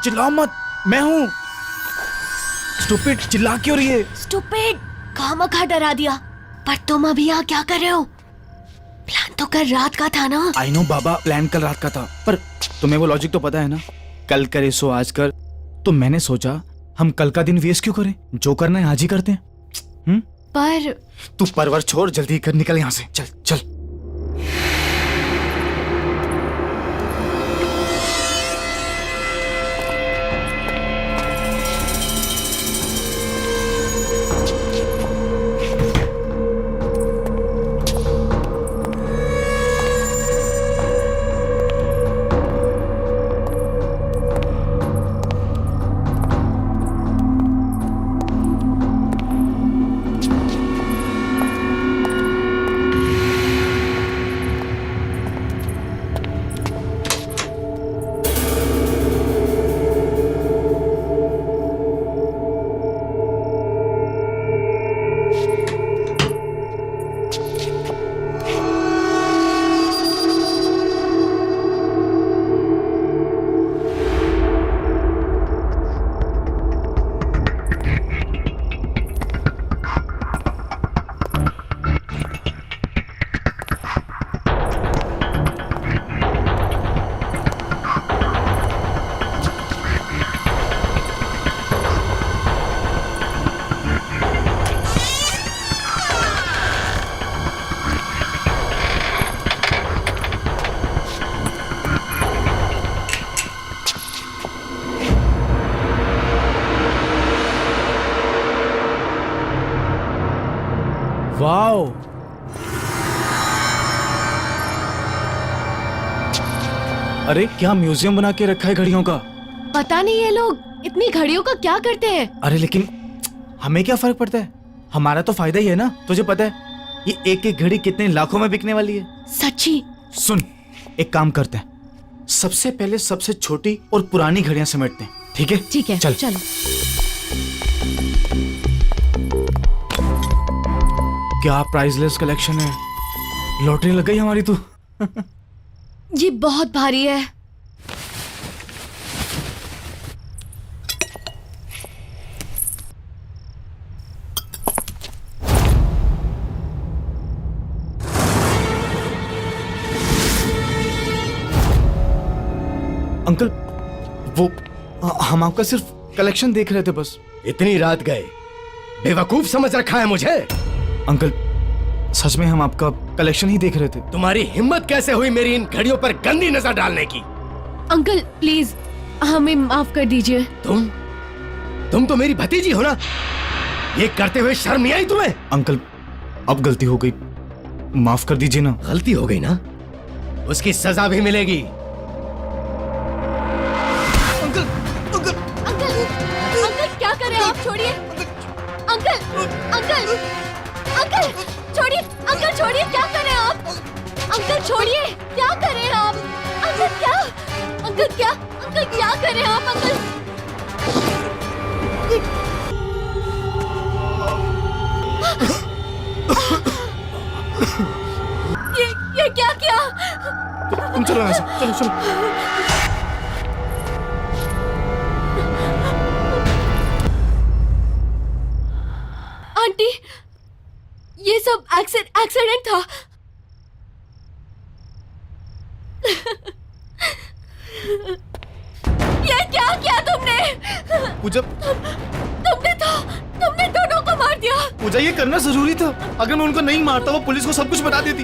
Speaker 12: चिल्लाओ मत, मैं हूँ। स्टूपिड, चिल्ला क्यों रही है?
Speaker 15: स्टूपिड, खामखा डरा दिया। पर तुम अभी यहाँ क्या कर रहे हो? प्लान तो कल रात का था ना।
Speaker 12: आई नो बाबा, प्लान कल रात का था, पर तुम्हें वो लॉजिक तो पता है ना, कल करे सो आज कर। तो मैंने सोचा हम कल का दिन वेस्ट क्यों करें, जो करना है आज ही करते हैं।
Speaker 15: पर
Speaker 12: तू परवर छोड़, जल्दी कर, निकल यहाँ से, चल चल। अरे क्या म्यूजियम बना के रखा है घड़ियों का।
Speaker 15: पता नहीं ये लोग इतनी घड़ियों का क्या करते हैं।
Speaker 12: अरे लेकिन हमें क्या फर्क पड़ता है, हमारा तो फायदा ही है ना। तुझे पता है ये एक एक घड़ी कितने लाखों में बिकने वाली है।
Speaker 15: सच्ची?
Speaker 12: सुन, एक काम करते हैं, सबसे पहले सबसे छोटी और पुरानी घड़ियां समेटते हैं, ठीक है?
Speaker 15: ठीक है,
Speaker 12: चल।
Speaker 15: चलो।
Speaker 12: क्या प्राइसलेस कलेक्शन है, लॉटरी लग गई हमारी तो।
Speaker 15: ये बहुत भारी है।
Speaker 12: अंकल वो हम आपका सिर्फ कलेक्शन देख रहे थे बस।
Speaker 16: इतनी रात गए, बेवकूफ समझ रखा है मुझे?
Speaker 12: अंकल सच में हम आपका कलेक्शन ही देख रहे थे।
Speaker 16: तुम्हारी हिम्मत कैसे हुई मेरी इन घड़ियों पर गंदी नजर डालने की?
Speaker 15: अंकल प्लीज हमें माफ कर दीजिए।
Speaker 16: तुम तो मेरी भतीजी हो ना, ये करते हुए शर्म नहीं आई तुम्हें?
Speaker 12: अंकल अब गलती हो गई, माफ कर दीजिए ना।
Speaker 16: गलती हो गई ना, उसकी सजा भी मिलेगी।
Speaker 15: अंकल क्या कर रहे हैं आप? छोड़िए अंकल, अंकल, अंकल छोड़िए, अंकल छोड़िए, क्या कर रहे हैं आप? अंकल छोड़िए, क्या कर रहे हैं आप? अंकल क्या, अंकल क्या, अंकल क्या कर रहे हैं आप? अंकल ये क्या किया?
Speaker 12: तुम चलो यहाँ से, चलो चलो।
Speaker 15: आंटी ये सब एक्सीडेंट था। ये क्या किया तुमने?
Speaker 12: पूजा,
Speaker 15: तुमने दोनों को मार दिया।
Speaker 12: पूजा ये करना जरूरी था, अगर मैं उनको नहीं मारता वो पुलिस को सब कुछ बता देती।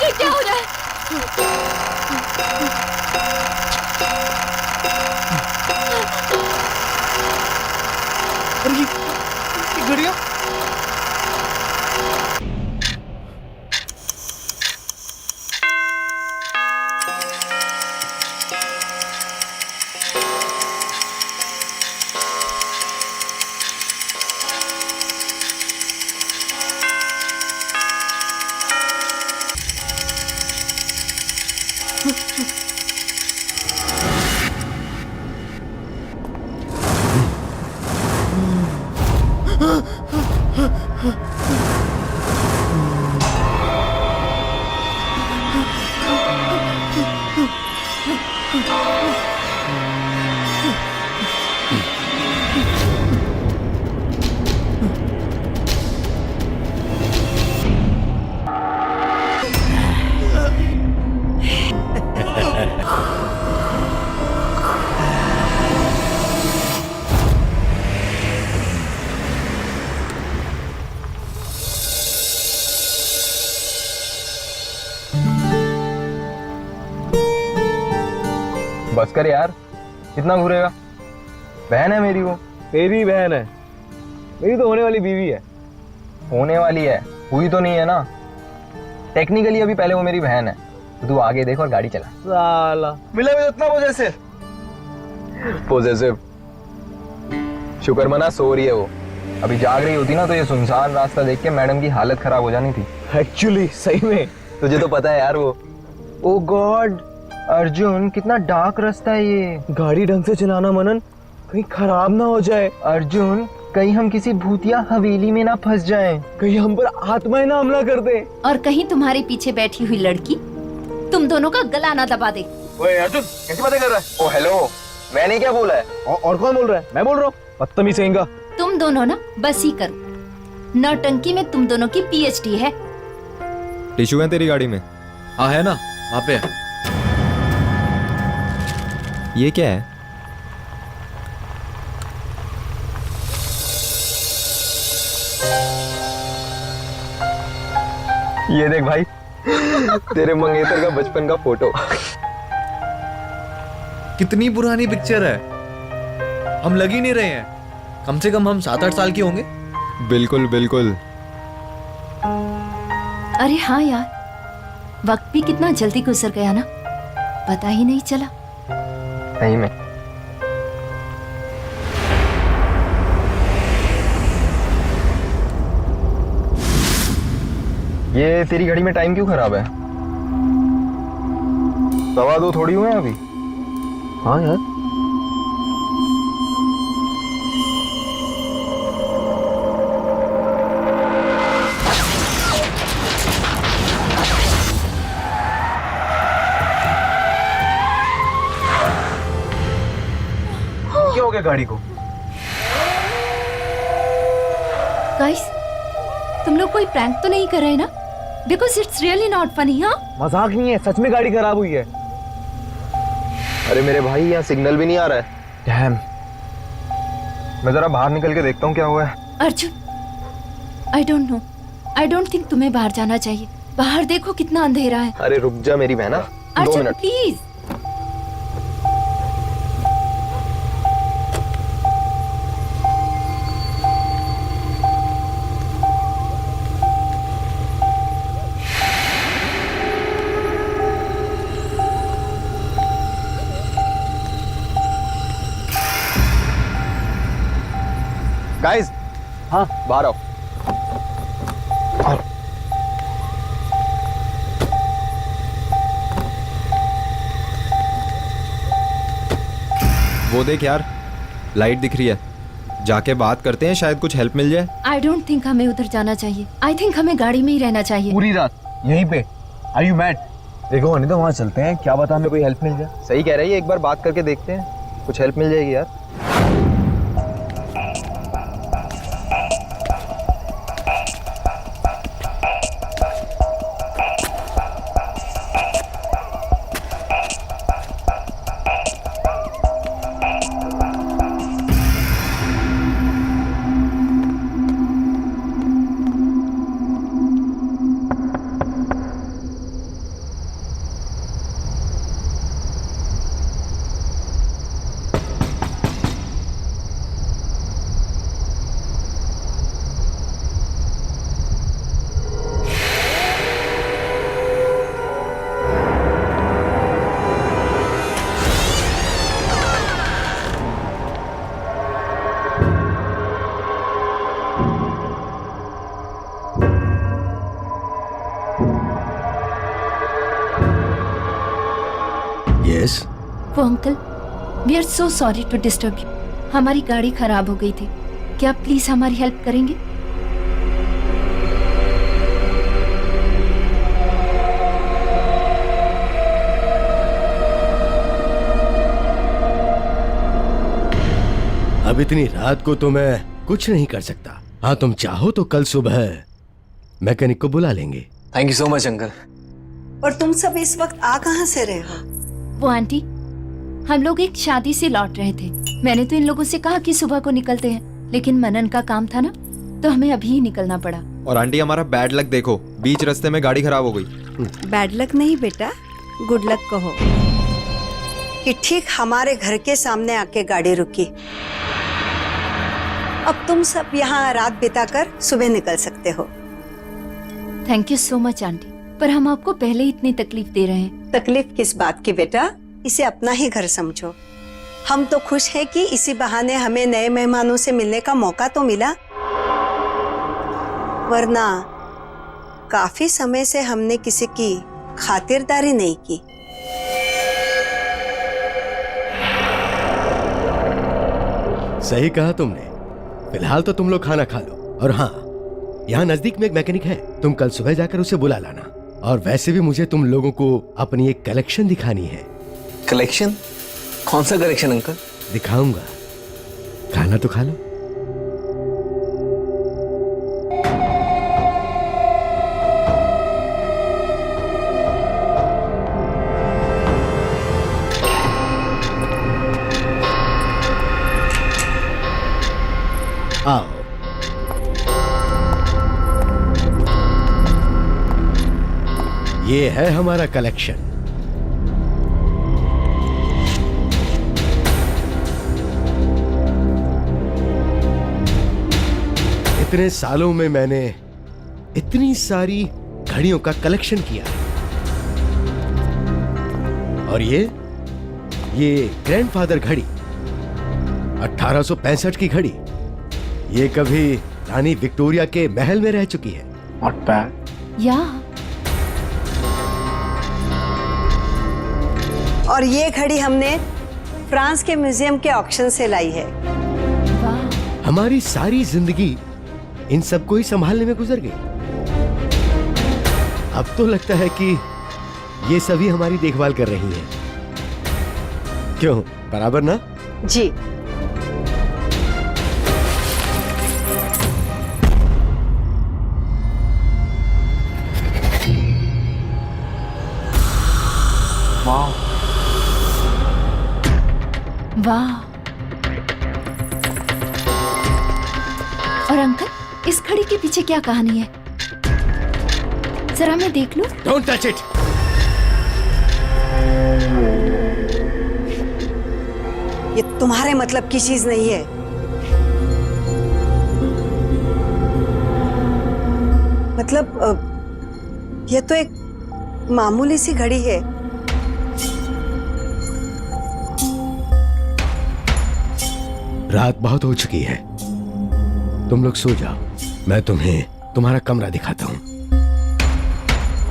Speaker 15: ये क्या हो रहा है?
Speaker 12: अरे ये घड़ियां।
Speaker 11: बस कर यार, कितना घूरेगा? बहन है मेरी, वो तेरी बहन है, मेरी तो होने वाली बीवी है। होने वाली है, हुई तो नहीं है ना। टेक्निकली अभी पहले वो मेरी बहन है, तो तू आगे देख और गाड़ी चला। साला मिला भी उतना पॉजेसिव। शुक्र मना सो रही है वो, अभी जाग रही होती ना तो ये सुनसान रास्ता देख के मैडम की हालत खराब हो जानी थी। एक्चुअली सही में तुझे तो पता है यार वो। ओ गॉड अर्जुन, कितना डार्क रास्ता है ये। गाड़ी ढंग से चलाना मनन, कहीं खराब ना हो जाए। अर्जुन कहीं हम किसी भूतिया हवेली में ना फंस जाएं, कहीं हम पर आत्माएं ना हमला कर दे,
Speaker 15: और कहीं तुम्हारे पीछे बैठी हुई लड़की तुम दोनों का गला ना दबा दे।
Speaker 11: ओए अर्जुन कैसी बातें कर रहा है? ओ हेलो, मैंने क्या बोला है? और कौन बोल रहा है? मैं बोल रहा हूँ, बदतमीज कहेंगा।
Speaker 15: तुम दोनों ना बस ही करो, नौटंकी में तुम दोनों की पीएचडी है।
Speaker 11: टिश्यू है तेरी गाड़ी में?
Speaker 12: हाँ है ना, वहाँ पे है।
Speaker 11: ये क्या है? ये देख भाई, तेरे मंगेतर का बचपन का फोटो।
Speaker 17: कितनी पुरानी पिक्चर है, हम लग ही नहीं रहे हैं। कम से कम हम 7-8 साल के होंगे।
Speaker 11: बिल्कुल बिल्कुल।
Speaker 15: अरे हाँ यार, वक्त भी कितना जल्दी गुजर गया ना, पता ही नहीं चला।
Speaker 11: सही में। ये तेरी घड़ी में टाइम क्यों खराब है? 2:15 थोड़ी हुए हैं अभी। हाँ यार। क्या हो गया गाड़ी को?
Speaker 15: गाइस, तुम लोग कोई प्रैंक तो नहीं कर रहे ना? Because it's really not funny. हाँ,
Speaker 11: मजाक नहीं है, सच में गाड़ी खराब हुई है। अरे मेरे भाई, यहाँ सिग्नल भी नहीं आ रहा है। डैम। मैं जरा बाहर निकल के देखता हूँ क्या हुआ है।
Speaker 15: Arjun, I don't know, I don't think तुम्हें बाहर जाना चाहिए। बाहर देखो कितना अंधेरा है।
Speaker 11: अरे रुक जा मेरी बहना, 2
Speaker 15: अर्जुन
Speaker 11: मिनट।
Speaker 15: प्लीज।
Speaker 11: गाइस, हाँ बाहर आओ।
Speaker 17: वो देख यार, लाइट दिख रही है, जाके बात करते हैं, शायद कुछ हेल्प मिल जाए।
Speaker 15: आई डोंट थिंक हमें उधर जाना चाहिए। आई थिंक हमें गाड़ी में ही रहना चाहिए।
Speaker 11: पूरी रात यहीं पे? Are you mad? देखो नहीं तो वहाँ चलते हैं, क्या पता हमें कोई हेल्प मिल जाए। सही कह रही है, एक बार बात करके देखते हैं, कुछ हेल्प मिल जाएगी यार।
Speaker 16: यस।
Speaker 15: वो uncle, we are so sorry to disturb you. हमारी गाड़ी खराब हो गई थी, क्या आप प्लीज हमारी हेल्प करेंगे?
Speaker 16: अब इतनी रात को तो मैं कुछ नहीं कर सकता। हाँ, तुम चाहो तो कल सुबह मैकेनिक को बुला लेंगे।
Speaker 11: Thank you so much uncle.
Speaker 18: और तुम सब इस वक्त आ कहाँ से रहे हो?
Speaker 15: वो आंटी, हम लोग एक शादी से लौट रहे थे। मैंने तो इन लोगों से कहा कि सुबह को निकलते हैं, लेकिन मनन का काम था ना, तो हमें अभी ही निकलना पड़ा।
Speaker 17: और आंटी, हमारा बैड लक देखो, बीच रास्ते में गाड़ी खराब हो गई।
Speaker 18: बैड लक नहीं बेटा, गुड लक कहो कि ठीक हमारे घर के सामने आके गाड़ी रुकी। अब तुम सब यहाँ रात बिताकर सुबह निकल सकते हो।
Speaker 15: Thank you so much aunty, पर हम आपको पहले ही इतनी तकलीफ दे रहे हैं।
Speaker 18: तकलीफ किस बात की बेटा, इसे अपना ही घर समझो। हम तो खुश हैं कि इसी बहाने हमें नए मेहमानों से मिलने का मौका तो मिला, वरना काफी समय से हमने किसी की खातिरदारी नहीं की।
Speaker 16: सही कहा तुमने। फिलहाल तो तुम लोग खाना खा लो। और हाँ, यहाँ नजदीक में एक मैकेनिक है, तुम कल सुबह जाकर उसे बुला लाना। और वैसे भी मुझे तुम लोगों को अपनी एक कलेक्शन दिखानी है।
Speaker 11: कलेक्शन? कौन सा कलेक्शन अंकल?
Speaker 16: दिखाऊंगा, खाना तो खा लो। आओ। ये है हमारा कलेक्शन। इतने सालों में मैंने इतनी सारी घड़ियों का कलेक्शन किया है। और ये ग्रैंडफादर घड़ी 1865 की घड़ी, ये कभी रानी विक्टोरिया के महल में रह चुकी है।
Speaker 12: Not bad.
Speaker 15: या
Speaker 18: और ये घड़ी हमने फ्रांस के म्यूजियम के ऑक्शन से लाई है।
Speaker 16: हमारी सारी जिंदगी इन सबको ही संभालने में गुजर गई। अब तो लगता है कि ये सभी हमारी देखभाल कर रही हैं। क्यों, बराबर ना?
Speaker 18: जी।
Speaker 15: वाह। और अंकल, इस घड़ी के पीछे क्या कहानी है? जरा मैं देख लूं?
Speaker 16: Don't touch it!
Speaker 18: ये तुम्हारे मतलब की चीज नहीं है। मतलब ये तो एक मामूली सी घड़ी है।
Speaker 16: रात बहुत हो चुकी है, तुम लोग सो जाओ। मैं तुम्हें तुम्हारा कमरा दिखाता हूं।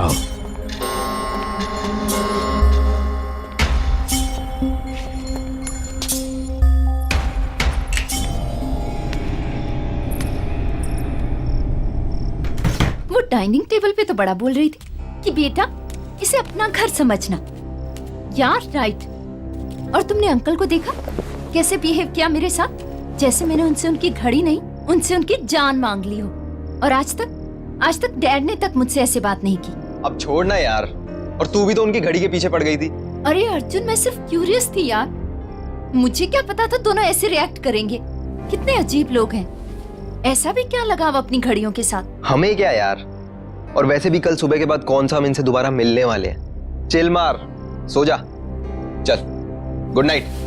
Speaker 16: आओ।
Speaker 15: वो डाइनिंग टेबल पे तो बड़ा बोल रही थी कि बेटा इसे अपना घर समझना। यार राइट। और तुमने अंकल को देखा कैसे बिहेव किया मेरे साथ, जैसे मैंने उनसे उनकी घड़ी नहीं, उनसे उनकी जान मांग ली हो। और आज तक डैड ने तक मुझसे ऐसे बात नहीं की।
Speaker 11: अब छोड़ना यार, और तू भी तो उनकी घड़ी के पीछे पड़ गई थी।
Speaker 15: अरे अर्जुन, मैं सिर्फ क्यूरियस थी यार, मुझे क्या पता था दोनों ऐसे रिएक्ट करेंगे। कितने अजीब लोग हैं। ऐसा भी क्या लगाव अपनी घड़ियों के साथ?
Speaker 11: हमें क्या यार, और वैसे भी कल सुबह के बाद कौन सा हम इनसे दोबारा मिलने वाले हैं। चिल मार, सो जा, चल, गुड नाइट।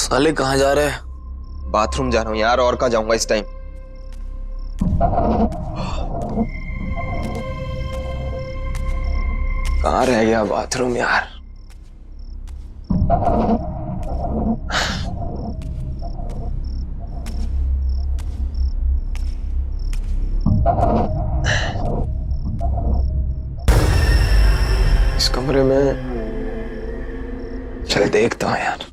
Speaker 19: साले कहाँ जा रहे हैं?
Speaker 11: बाथरूम जा रहा हूँ यार, और कहाँ जाऊंगा इस टाइम। कहाँ रह गया बाथरूम यार? इस कमरे में चल देखता हूँ यार।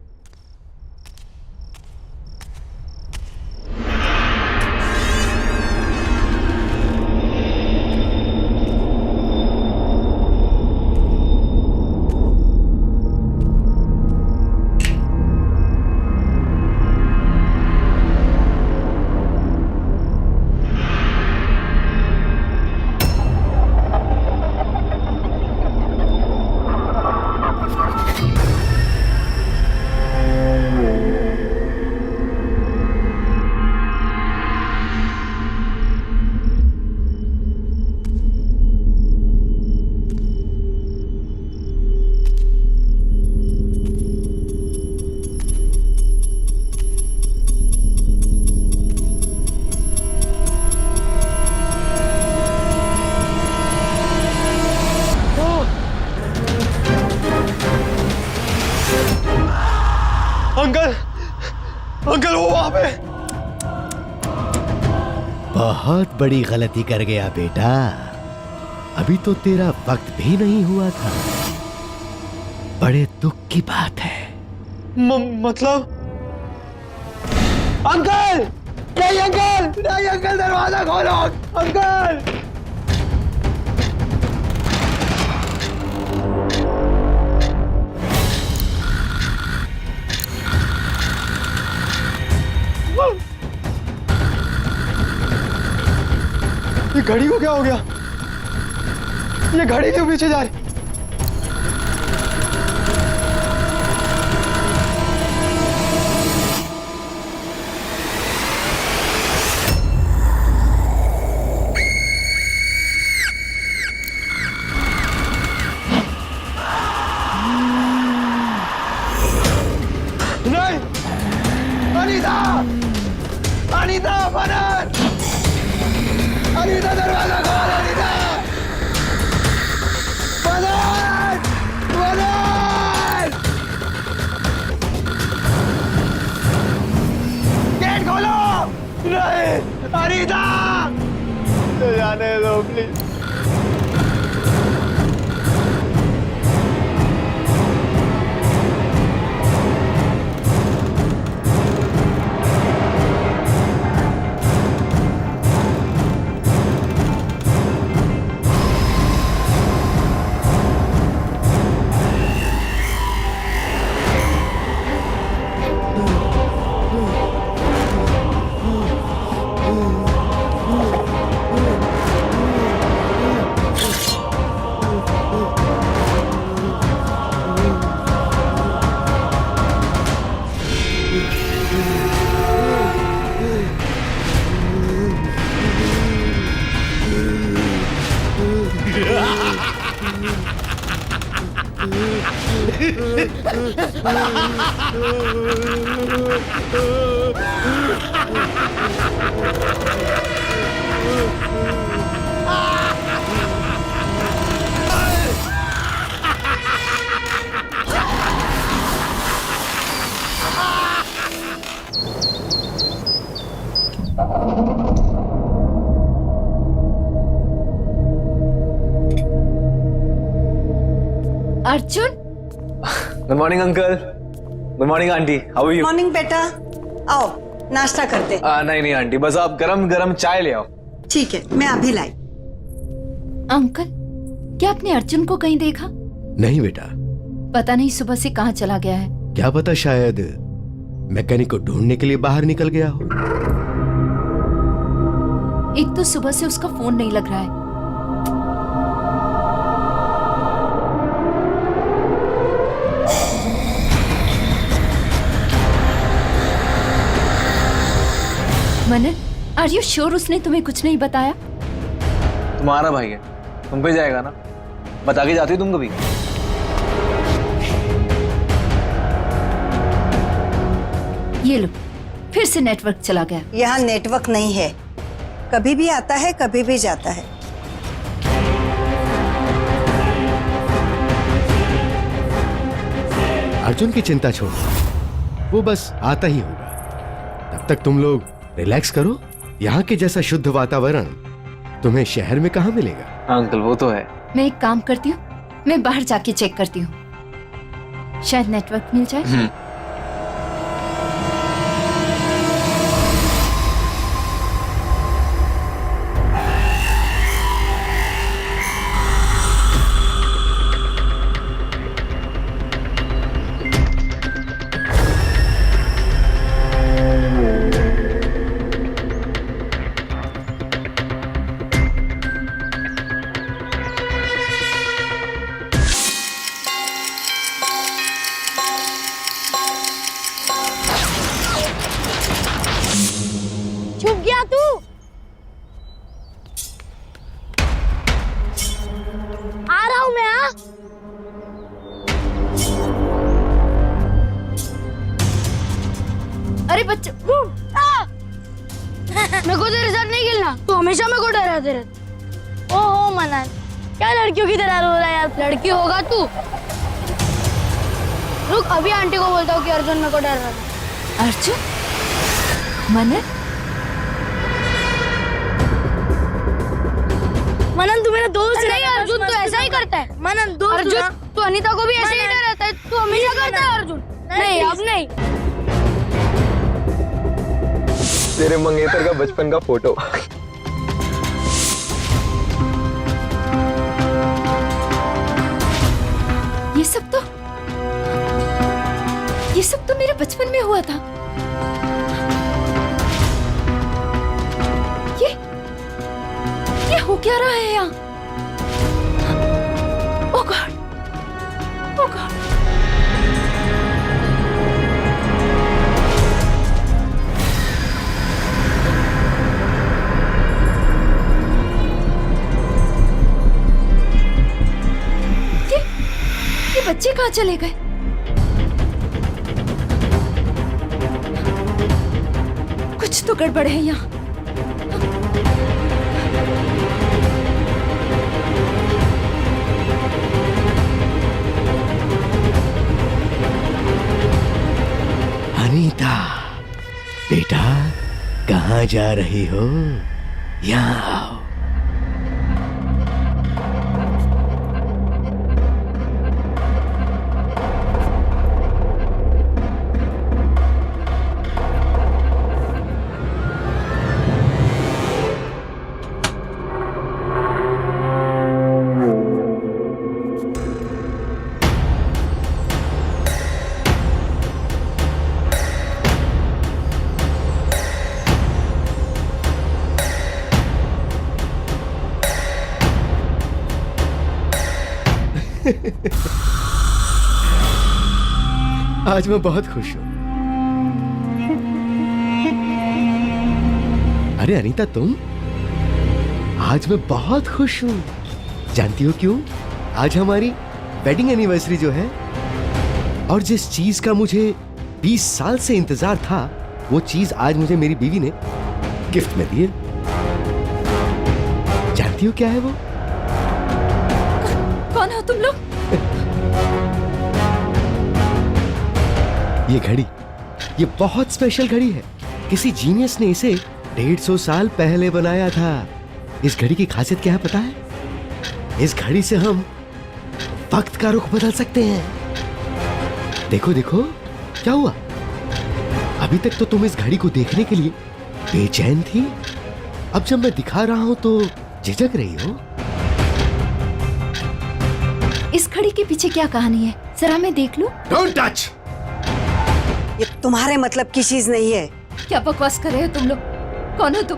Speaker 16: अंकल वो वहां पे। बहुत बड़ी गलती कर गया बेटा, अभी तो तेरा वक्त भी नहीं हुआ था। बड़े दुख की बात है।
Speaker 11: मतलब अंकल, नहीं अंकल, नहीं अंकल, दरवाजा खोलो अंकल। ये घड़ी को क्या हो गया? ये घड़ी क्यों पीछे जा रही? अनीता जाने दो please.
Speaker 3: Arjun,
Speaker 11: good morning uncle. Good morning aunty, how are you?
Speaker 18: Morning बेटा, आओ नाश्ता करते।
Speaker 11: नहीं नहीं आंटी, बस आप गरम गरम चाय ले आओ।
Speaker 18: ठीक है, मैं अभी लाई।
Speaker 3: अंकल, क्या आपने अर्जुन को कहीं देखा?
Speaker 16: नहीं बेटा।
Speaker 3: पता नहीं सुबह से कहाँ चला गया है।
Speaker 16: क्या पता, शायद मैकेनिक को ढूंढने के लिए बाहर निकल गया हो।
Speaker 3: एक तो सुबह से उसका फोन नहीं लग रहा है। मनन, आर यू श्योर उसने तुम्हें कुछ नहीं बताया?
Speaker 11: तुम्हारा भाई है, तुम पे जाएगा ना। बता के जाती हो तुम कभी?
Speaker 3: ये लो, फिर से नेटवर्क चला गया।
Speaker 18: यहाँ नेटवर्क नहीं है, कभी भी आता है कभी भी जाता है।
Speaker 16: अर्जुन की चिंता छोड़ो, वो बस आता ही होगा। तब तक तुम लोग रिलैक्स करो। यहाँ के जैसा शुद्ध वातावरण तुम्हें शहर में कहाँ मिलेगा।
Speaker 11: अंकल वो तो है।
Speaker 3: मैं एक काम करती हूँ, मैं बाहर जाके चेक करती हूँ, शायद नेटवर्क मिल जाए।
Speaker 15: छुप गया तू? आ रहा हूं मैं। अरे बच्चे, मेरे को तेरे साथ नहीं खेलना। तू हमेशा मेरे को डराते रहता। ओहो मनन, क्या लड़कियों की तरह रो रहा है यार? लड़की होगा तू। रुक, अभी आंटी को बोलता हूँ कि अर्जुन मेरे को डर रहा है।
Speaker 3: अर्जुन? मनन?
Speaker 15: मनन तू मेरा दोस्त है। नहीं अर्जुन, तू ऐसा ही करता है। मनन दोस्त अर्जुन, तू अनीता को भी ऐसे ही डराता है। तू हमेशा करता है अर्जुन। नहीं अब नहीं।
Speaker 11: तेरे मंगेतर का बचपन का फोटो।
Speaker 3: ये सब तो मेरे बचपन में हुआ था। ये हो क्या रहा है यहाँ? ओह गॉड, ओह गॉड। ये बच्चे कहाँ चले गए? कुछ तो गड़बड़ है यहाँ।
Speaker 16: अनीता बेटा, कहाँ जा रही हो? यहाँ आओ। आज मैं बहुत खुश हूं। अरे अनीता, तुम? आज मैं बहुत खुश हूं। जानती हो क्यों? आज हमारी वेडिंग एनिवर्सरी जो है, और जिस चीज का मुझे 20 साल से इंतजार था, वो चीज आज मुझे मेरी बीवी ने गिफ्ट में दी है। जानती हो क्या है वो?
Speaker 15: कौन हो तुम लोग?
Speaker 16: ये घड़ी, ये बहुत स्पेशल घड़ी है। किसी जीनियस ने इसे 150 साल पहले बनाया था। इस घड़ी की खासियत क्या है पता है? इस घड़ी से हम वक्त का रुख बदल सकते हैं। देखो देखो, क्या हुआ? अभी तक तो तुम इस घड़ी को देखने के लिए बेचैन थी। अब जब मैं दिखा रहा हूं तो झिझक रही हो।
Speaker 3: इस घड़ी के पीछे क्या कहानी है? जरा मैं देख लूं।
Speaker 16: Don't touch!
Speaker 18: ये तुम्हारे मतलब की चीज नहीं है।
Speaker 15: क्या बकवास कर रहे हो तुम लोग? कौन हो तुम?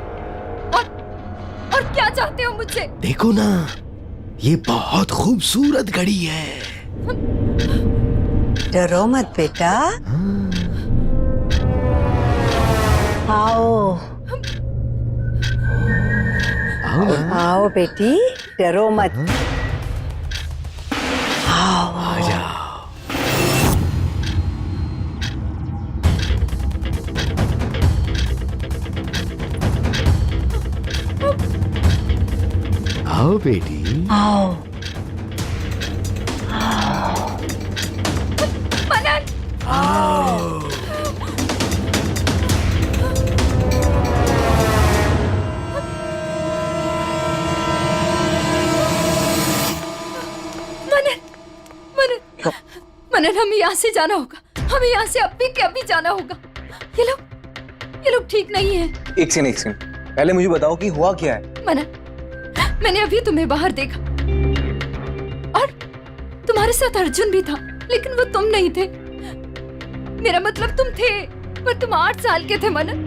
Speaker 15: और क्या चाहते हो मुझसे?
Speaker 16: देखो ना, ये बहुत खूबसूरत घड़ी है।
Speaker 18: डरो मत बेटा। आओ आओ बेटी, डरो मत। आओ
Speaker 16: आ जाओ। आओ बेटी,
Speaker 18: आओ।
Speaker 15: मनन!
Speaker 16: आओ।
Speaker 15: मनन, हमें यहाँ से जाना होगा। हमें यहाँ से अभी के अभी जाना होगा। ये लोग ठीक नहीं है।
Speaker 11: एक सेकंड, पहले मुझे बताओ कि हुआ क्या है।
Speaker 15: मनन, मैंने अभी तुम्हें बाहर देखा और तुम्हारे साथ अर्जुन भी था, लेकिन वो तुम नहीं थे। मेरा मतलब तुम थे, पर तुम 8 साल के थे मनन,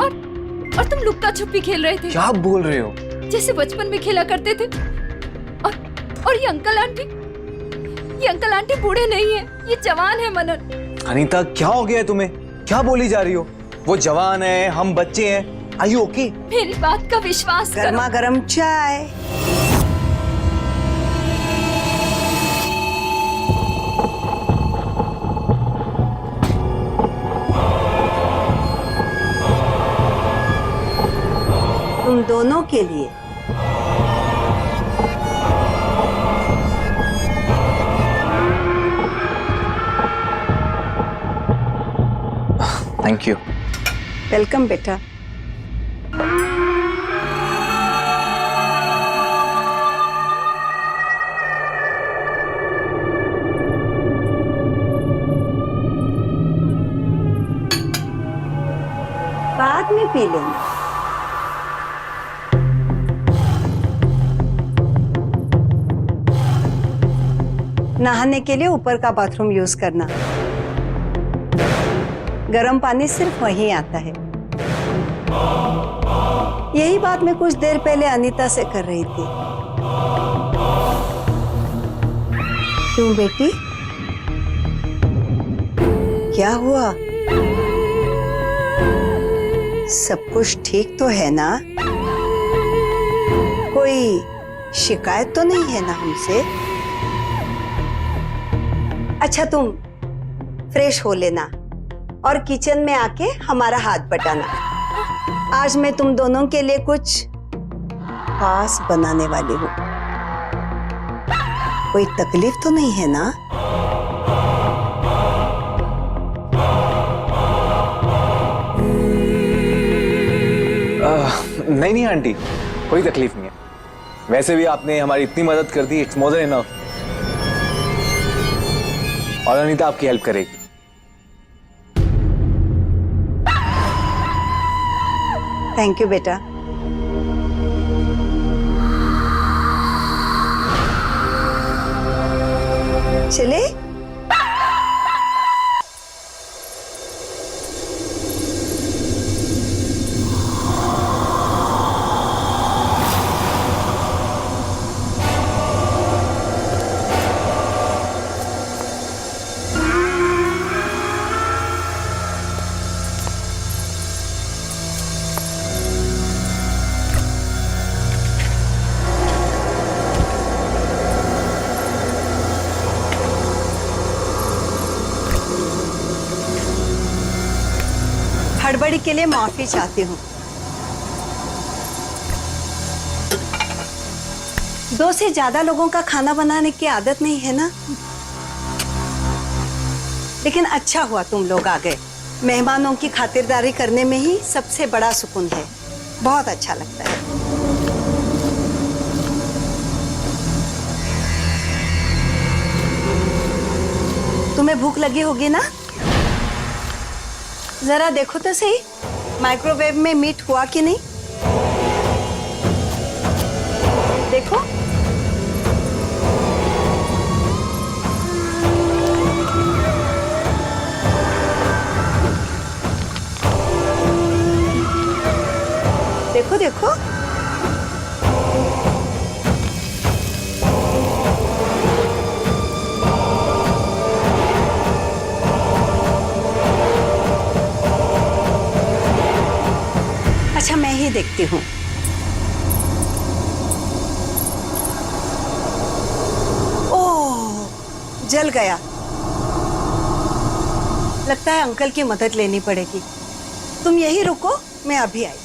Speaker 15: और तुम लुक्का छुपी खेल रहे थे।
Speaker 11: क्या बोल रहे हो?
Speaker 15: जैसे बचपन में खेला करते थे। और ये अंकल आंटी बूढ़े नहीं है, ये जवान है मनन।
Speaker 11: अनीता, क्या हो गया है तुम्हें? क्या बोली जा रही हो? वो जवान है, हम बच्चे हैं। Are you okay?
Speaker 15: मेरी बात का विश्वास करो।
Speaker 18: गर्मा गर्म चाय। तुम दोनों के लिए।
Speaker 11: Thank you.
Speaker 18: वेलकम बेटा। बाद में पी लेना। नहाने के लिए ऊपर का बाथरूम यूज करना। गर्म पानी सिर्फ वहीं आता है। यही बात मैं कुछ देर पहले अनीता से कर रही थी। क्यों बेटी, क्या हुआ? सब कुछ ठीक तो है ना? कोई शिकायत तो नहीं है ना हमसे? अच्छा, तुम फ्रेश हो लेना और किचन में आके हमारा हाथ बटाना। आज मैं तुम दोनों के लिए कुछ खास बनाने वाली हूँ। कोई तकलीफ तो नहीं है ना?
Speaker 11: नहीं नहीं आंटी, कोई तकलीफ नहीं है। वैसे भी आपने हमारी इतनी मदद कर दी, इट्स मोर देन इनफ। और अनीता आपकी हेल्प करेगी।
Speaker 18: थैंक यू बेटा। चले? हड़बड़ी के लिए माफी चाहती हूँ। 2 से ज्यादा लोगों का खाना बनाने की आदत नहीं है ना, लेकिन अच्छा हुआ तुम लोग आ गए। मेहमानों की खातिरदारी करने में ही सबसे बड़ा सुकून है, बहुत अच्छा लगता है। तुम्हें भूख लगी होगी ना? जरा देखो तो सही, माइक्रोवेव में मीट हुआ कि नहीं। देखो। देखो देखो। अच्छा, मैं ही देखती हूँ। ओह, जल गया। लगता है अंकल की मदद लेनी पड़ेगी। तुम यही रुको, मैं अभी आई।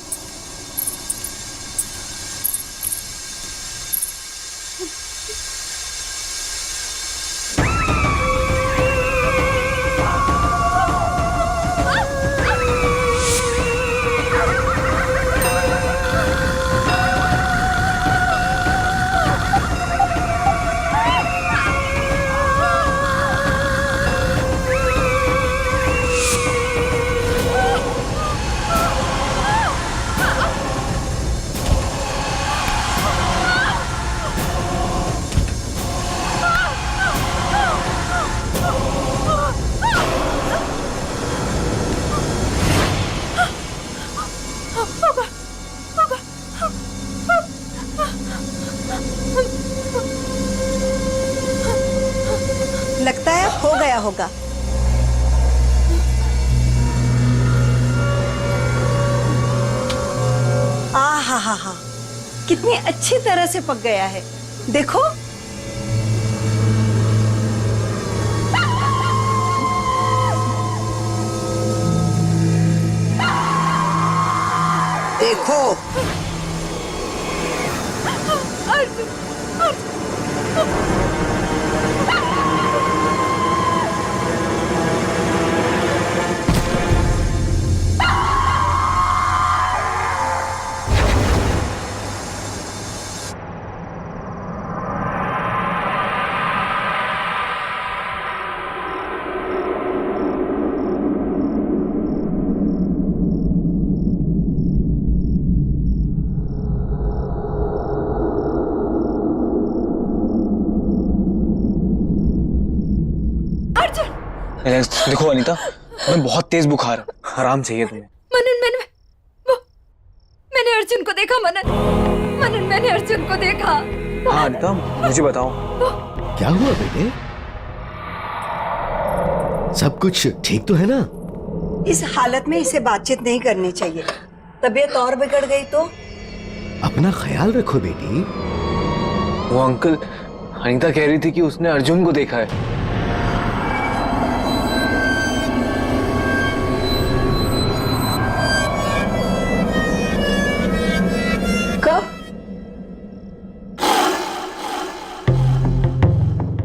Speaker 18: लगता है हो गया होगा। हा हा हा, कितनी अच्छी तरह से पक गया है, देखो। देखो
Speaker 11: देखो अनीता, मैं बहुत तेज बुखार है, आराम चाहिए तुम्हें।
Speaker 3: मैंने अर्जुन को देखा। मनन, मैंने अर्जुन को देखा।
Speaker 11: हाँ अनीता, मुझे बताओ
Speaker 16: क्या हुआ बेटे? सब कुछ ठीक तो है ना?
Speaker 18: इस हालत में इसे बातचीत नहीं करनी चाहिए, तबीयत और बिगड़ गई तो।
Speaker 16: अपना ख्याल रखो बेटी।
Speaker 11: वो अंकल, अनीता कह रही थी कि उसने अर्जुन को देखा है।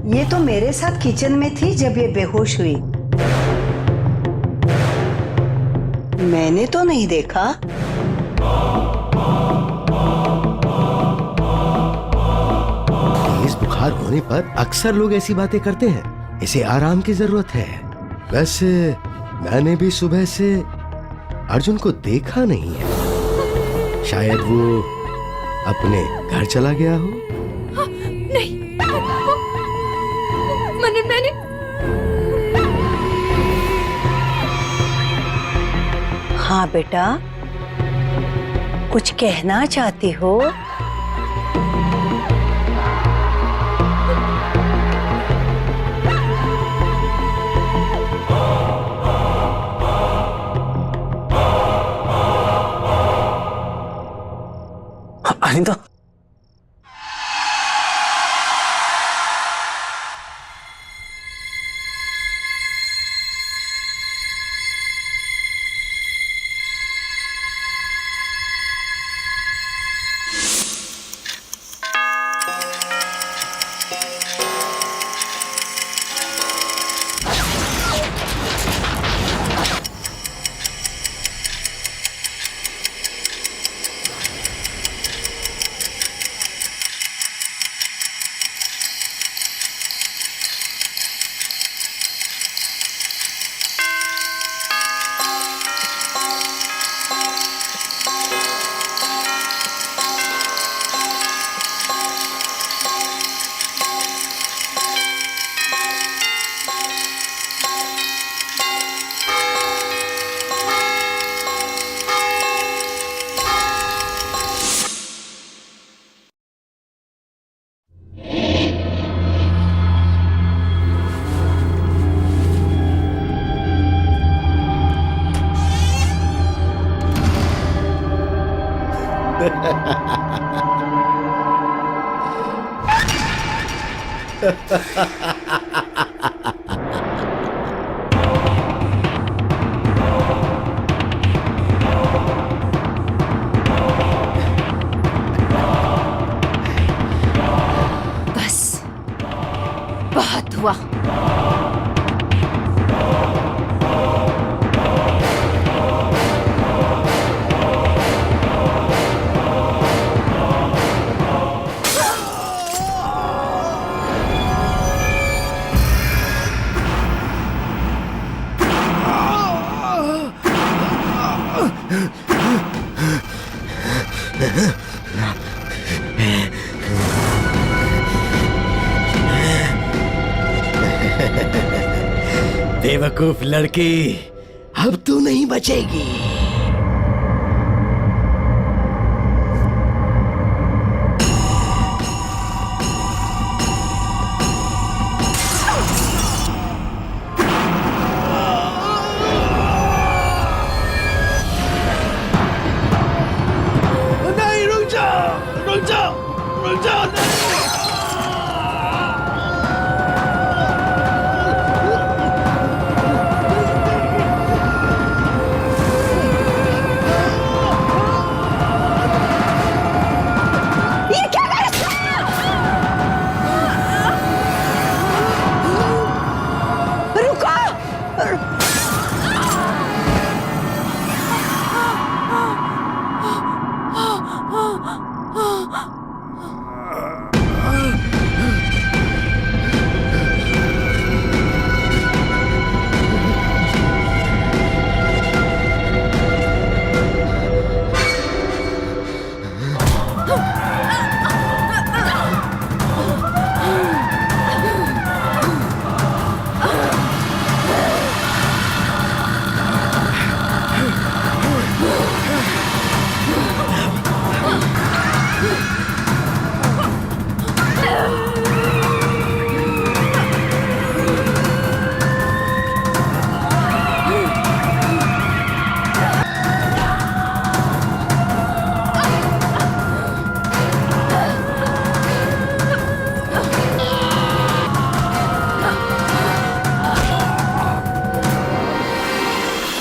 Speaker 18: ये तो मेरे साथ किचन में थी जब ये बेहोश हुई। मैंने तो नहीं देखा।
Speaker 16: बीमार होने पर अक्सर लोग ऐसी बातें करते हैं। इसे आराम की जरूरत है। वैसे मैंने भी सुबह से अर्जुन को देखा नहीं है। शायद वो अपने घर चला गया हो।
Speaker 5: नहीं, मैंने
Speaker 18: हाँ बेटा, कुछ कहना चाहती हो?
Speaker 10: अनिता,
Speaker 15: बस बहुत हुआ।
Speaker 16: बेवकूफ लड़की, अब तू नहीं बचेगी।
Speaker 10: नहीं, रुक जाओ, रुक जाओ, रुक जाओ, नहीं।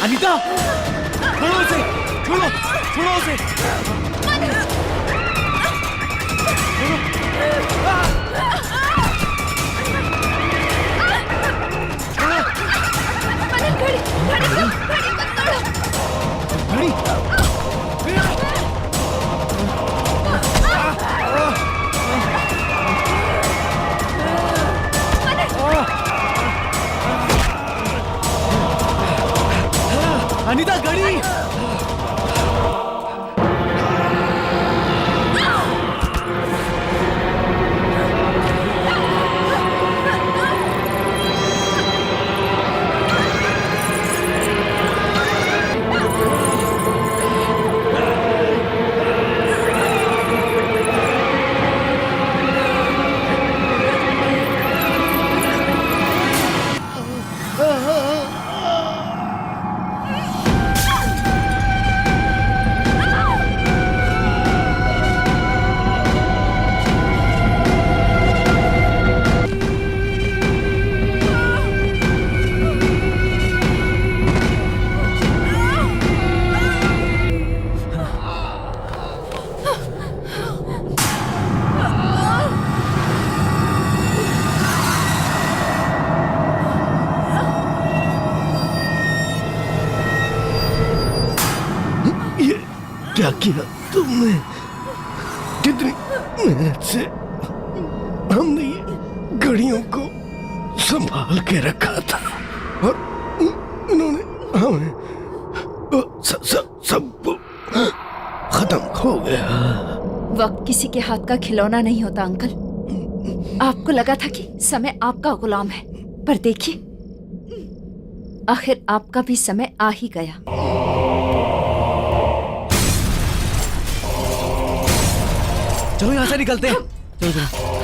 Speaker 10: अनीता, छोड़ो उसे, छोड़ो, छोड़ो उसे।
Speaker 12: अनीता घड़ी।
Speaker 16: क्या किया तुमने? कितनी मेहनत से हमने ये घड़ियों को संभाल के रखा था और इन्होंने हमें सब खत्म हो गया।
Speaker 15: वक्त किसी के हाथ का खिलौना नहीं होता अंकल। आपको लगा था कि समय आपका गुलाम है, पर देखिए आखिर आपका भी समय आ ही गया।
Speaker 12: चलो यहाँ से निकलते हैं। चलो चलो।